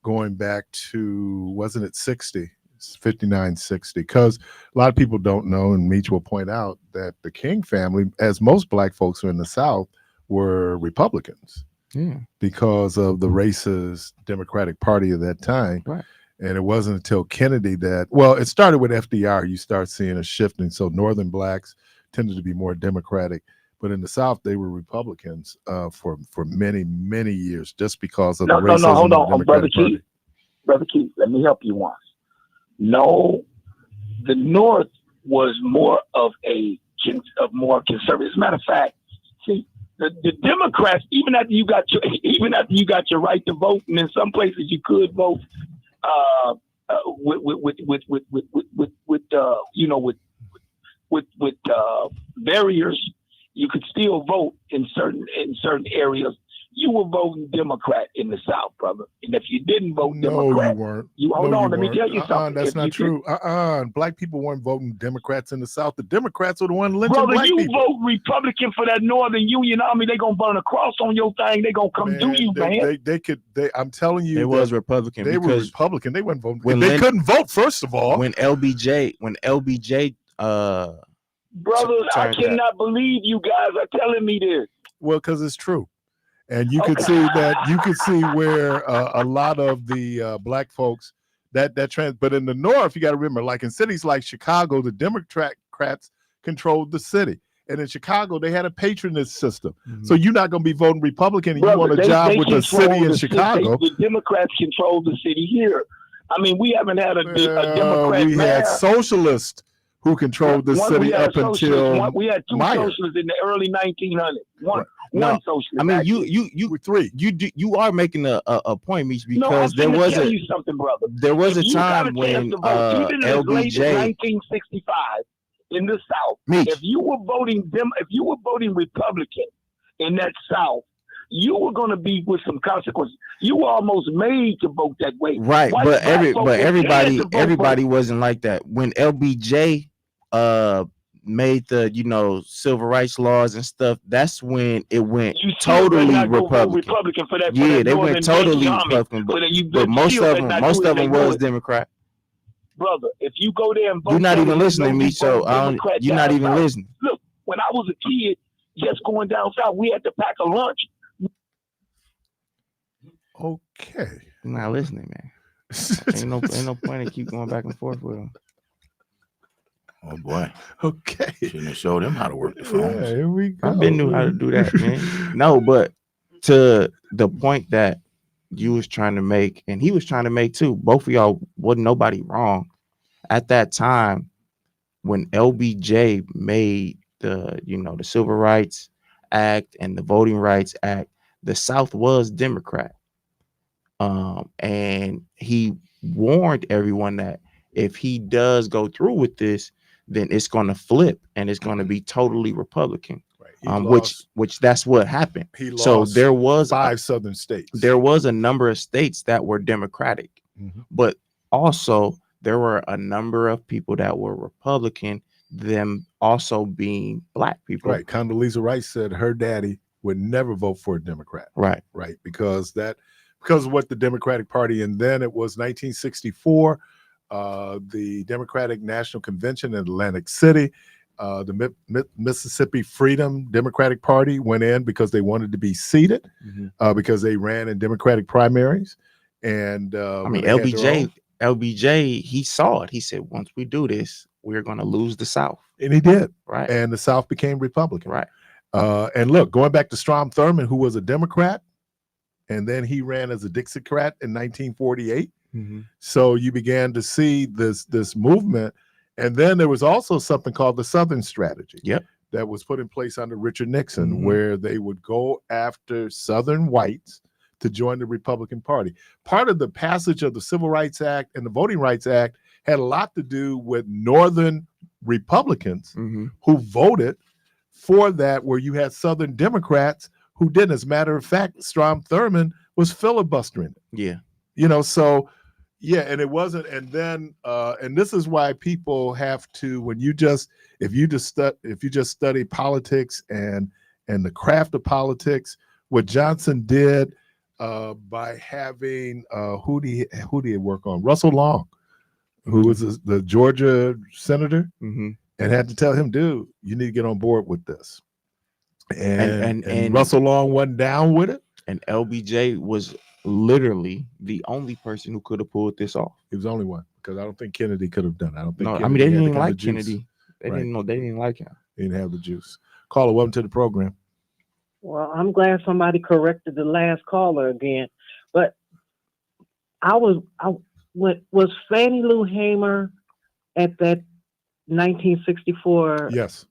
S1: going back to, wasn't it 60? 59, 60. Because a lot of people don't know, and Meach will point out that the King family, as most black folks are in the South, were Republicans.
S3: Yeah.
S1: Because of the racist Democratic Party of that time.
S3: Right.
S1: And it wasn't until Kennedy that, well, it started with FDR. You start seeing a shifting. So Northern blacks tended to be more Democratic. But in the South, they were Republicans for many, many years, just because of the racism
S10: hold
S1: of the
S10: on,
S1: Democratic Party.
S10: Brother Keith, let me help you once. No, the North was more of more conservative. As a matter of fact, see, the Democrats, even after you got your right to vote, and in some places you could vote with barriers, you could still vote in certain areas. You were voting Democrat in the South, brother. And if you didn't vote Democrat,
S1: you weren't.
S10: Hold on, let me tell you something.
S1: That's not true. Black people weren't voting Democrats in the South. The Democrats were the one lynching
S10: brother,
S1: black
S10: you
S1: people.
S10: vote Republican for that Northern Union Army. They gonna burn a cross on your thing. They gonna come do you, man.
S1: I'm telling you,
S3: They was Republican.
S1: They were
S3: because
S1: Republican. They weren't voting.
S3: when
S1: They couldn't vote, first of all.
S3: When LBJ
S10: brother, I cannot believe you guys are telling me this.
S1: Well, because it's true. And you could see where a lot of the black folks that trend. But in the North, you got to remember, like in cities like Chicago, the Democrats controlled the city. And in Chicago, they had a patronage system. Mm-hmm. So you're not going to be voting Republican and you want a job with the city in Chicago.
S10: The Democrats control the city here. I mean, we haven't had a Democrat.
S1: We had socialists who controlled the city up until
S10: we had two socialists in the early 1900s. One socialist.
S3: I mean, you are making a point, Meach, because there was a time when LBJ
S10: 1965 in the South.
S3: Meach.
S10: If you were voting Republican in that South, you were going to be with some consequences. You were almost made to vote that way.
S3: Right, but everybody wasn't like that. When LBJ made the civil rights laws and stuff, that's when it went totally Republican.
S10: For that,
S3: they went totally Republican, but most of them was Democrat.
S10: Brother, if you go there and vote,
S3: you're not even listening to me, so you're not even listening.
S10: Look, when I was a kid, just going down south, we had to pack a lunch.
S1: Okay,
S3: you're not listening, man. ain't no point in keep going back and forth with them.
S2: Oh boy.
S1: Okay.
S2: Shouldn't have showed him how to work the phones.
S1: Yeah, here we go.
S3: I've been knew how to do that, man. No, but to the point that you was trying to make, and he was trying to make too, both of y'all wasn't nobody wrong. At that time, when LBJ made the Civil Rights Act and the Voting Rights Act, the South was Democrat. And he warned everyone that if he does go through with this, then it's going to flip and it's going to be totally Republican. Right. Which that's what happened. So there was
S1: 5 southern states.
S3: There was a number of states that were Democratic, but also there were a number of people that were Republican, them also being black people.
S1: Right. Condoleezza Rice said her daddy would never vote for a Democrat.
S3: Right.
S1: Right. Because of what the Democratic Party, and then it was 1964. The Democratic National Convention in Atlantic City, the Mississippi Freedom Democratic Party went in because they wanted to be seated, because they ran in Democratic primaries. And
S3: LBJ, he saw it. He said, once we do this, we're going to lose the South.
S1: And he did.
S3: Right.
S1: And the South became Republican.
S3: Right.
S1: And look, going back to Strom Thurmond, who was a Democrat, and then he ran as a Dixiecrat in 1948.
S3: Mhm.
S1: So you began to see this movement. And then there was also something called the Southern Strategy.
S3: Yep.
S1: That was put in place under Richard Nixon,
S3: Mhm.
S1: where they would go after Southern whites to join the Republican Party. Part of the passage of the Civil Rights Act and the Voting Rights Act had a lot to do with Northern Republicans
S3: Mhm.
S1: who voted for that, where you had Southern Democrats who didn't. As a matter of fact, Strom Thurmond was filibustering it.
S3: Yeah.
S1: So yeah, and it wasn't, and then and this is why people have to, when you just if you just study politics and the craft of politics, what Johnson did by having who did he work on? Russell Long, who was the Georgia senator,
S3: Mhm.
S1: and had to tell him, dude, you need to get on board with this. And
S3: And
S1: Russell Long wasn't down with it.
S3: And LBJ was literally the only person who could have pulled this off.
S1: He was the only one, because I don't think Kennedy could have done it. I don't think.
S3: No, I
S1: Kennedy
S3: mean, they
S1: had
S3: didn't
S1: the
S3: even
S1: kind of
S3: like
S1: juice.
S3: Kennedy. They
S1: Right.
S3: didn't know. They didn't like him.
S1: He didn't have the juice. Caller, welcome to the program.
S11: Well, I'm glad somebody corrected the last caller again. But was Fannie Lou Hamer at that 1964?
S1: Yes.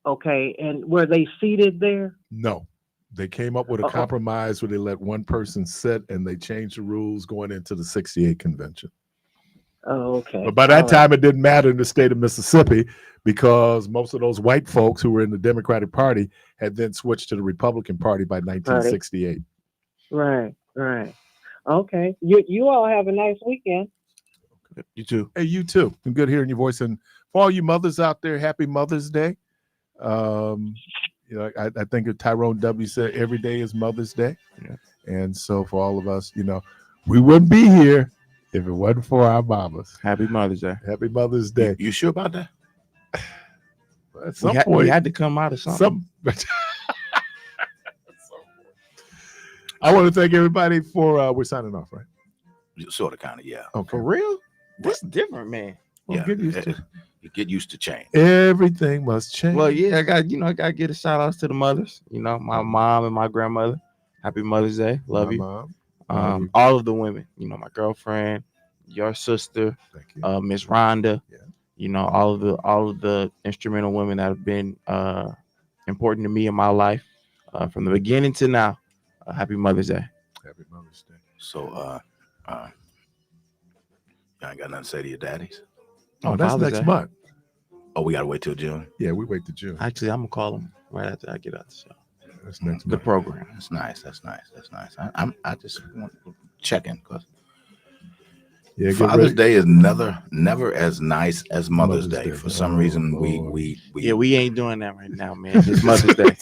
S11: Okay, and were they seated there?
S1: No. They came up with a compromise where they let one person sit, and they changed the rules going into the 68 convention.
S11: Oh, okay.
S1: But by that time, it didn't matter in the state of Mississippi, because most of those white folks who were in the Democratic Party had then switched to the Republican Party by 1968.
S11: Right. Okay. You all have a nice weekend.
S3: You too.
S1: Hey, you too. I'm good hearing your voice. And for all you mothers out there, happy Mother's Day. I think Tyrone W. said every day is Mother's Day.
S3: Yeah.
S1: And so for all of us, we wouldn't be here if it wasn't for our mamas.
S3: Happy Mother's Day.
S1: Happy Mother's Day.
S2: You sure about that?
S1: At some
S3: We
S1: point,
S3: had to come out of something.
S1: I want to thank everybody for we're signing off, right?
S2: Sort of, kind of, yeah.
S1: Okay.
S3: For real? This different, man.
S1: Well,
S2: Yeah.
S1: get used to
S2: You get used to change.
S1: everything must change.
S3: Well, yeah, I got to give a shout outs to the mothers. My mom and my grandmother. Happy Mother's Day. Love
S1: My
S3: you.
S1: mom. Love you.
S3: All of the women. My girlfriend, your sister,
S1: Thank you.
S3: Miss Rhonda.
S1: Yeah.
S3: All of the instrumental women that have been important to me in my life from the beginning to now. Happy Mother's Day.
S1: Happy Mother's Day.
S2: So, y'all ain't got nothing to say to your daddies?
S1: Oh, that's
S3: Father's
S1: next
S3: Day.
S1: month.
S2: Oh, we got to wait till June?
S1: Yeah, we wait to June.
S3: Actually, I'm gonna call them right after I get out the show.
S1: That's next
S3: The
S1: month.
S3: program.
S2: That's nice. I just want to check in, because
S1: Yeah, get
S2: Father's
S1: ready.
S2: Day is never as nice as Mother's
S1: Mother's
S2: Day.
S1: Day.
S2: For some
S1: Oh,
S2: reason,
S1: Lord.
S3: We ain't doing that right now, man. It's Mother's Day.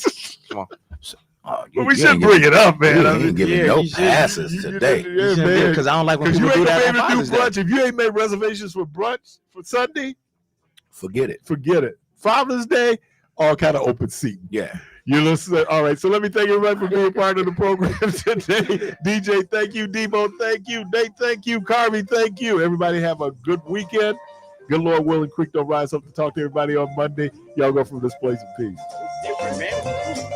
S3: Come on.
S1: Well, we should bring it up, man.
S2: You
S1: I
S2: ain't
S1: mean,
S2: giving
S3: yeah,
S2: no
S3: you should.
S2: passes today.
S1: Yeah, man.
S3: Because I don't like when
S1: Because you
S3: people
S1: ain't
S3: do
S1: gonna
S3: that
S1: be
S3: on
S1: able to do
S3: Father's Day.
S1: brunch. If you ain't made reservations for brunch for Sunday,
S2: Forget it.
S1: forget it. Father's Day, all kind of open seat.
S2: Yeah.
S1: You listen. All right. So let me thank everybody for being part of the program today. DJ, thank you. Debo, thank you. Nate, thank you. Carvey, thank you. Everybody have a good weekend. Good Lord willing, Creek don't rise up to talk to everybody on Monday. Y'all go from this place in peace.
S3: Different, man.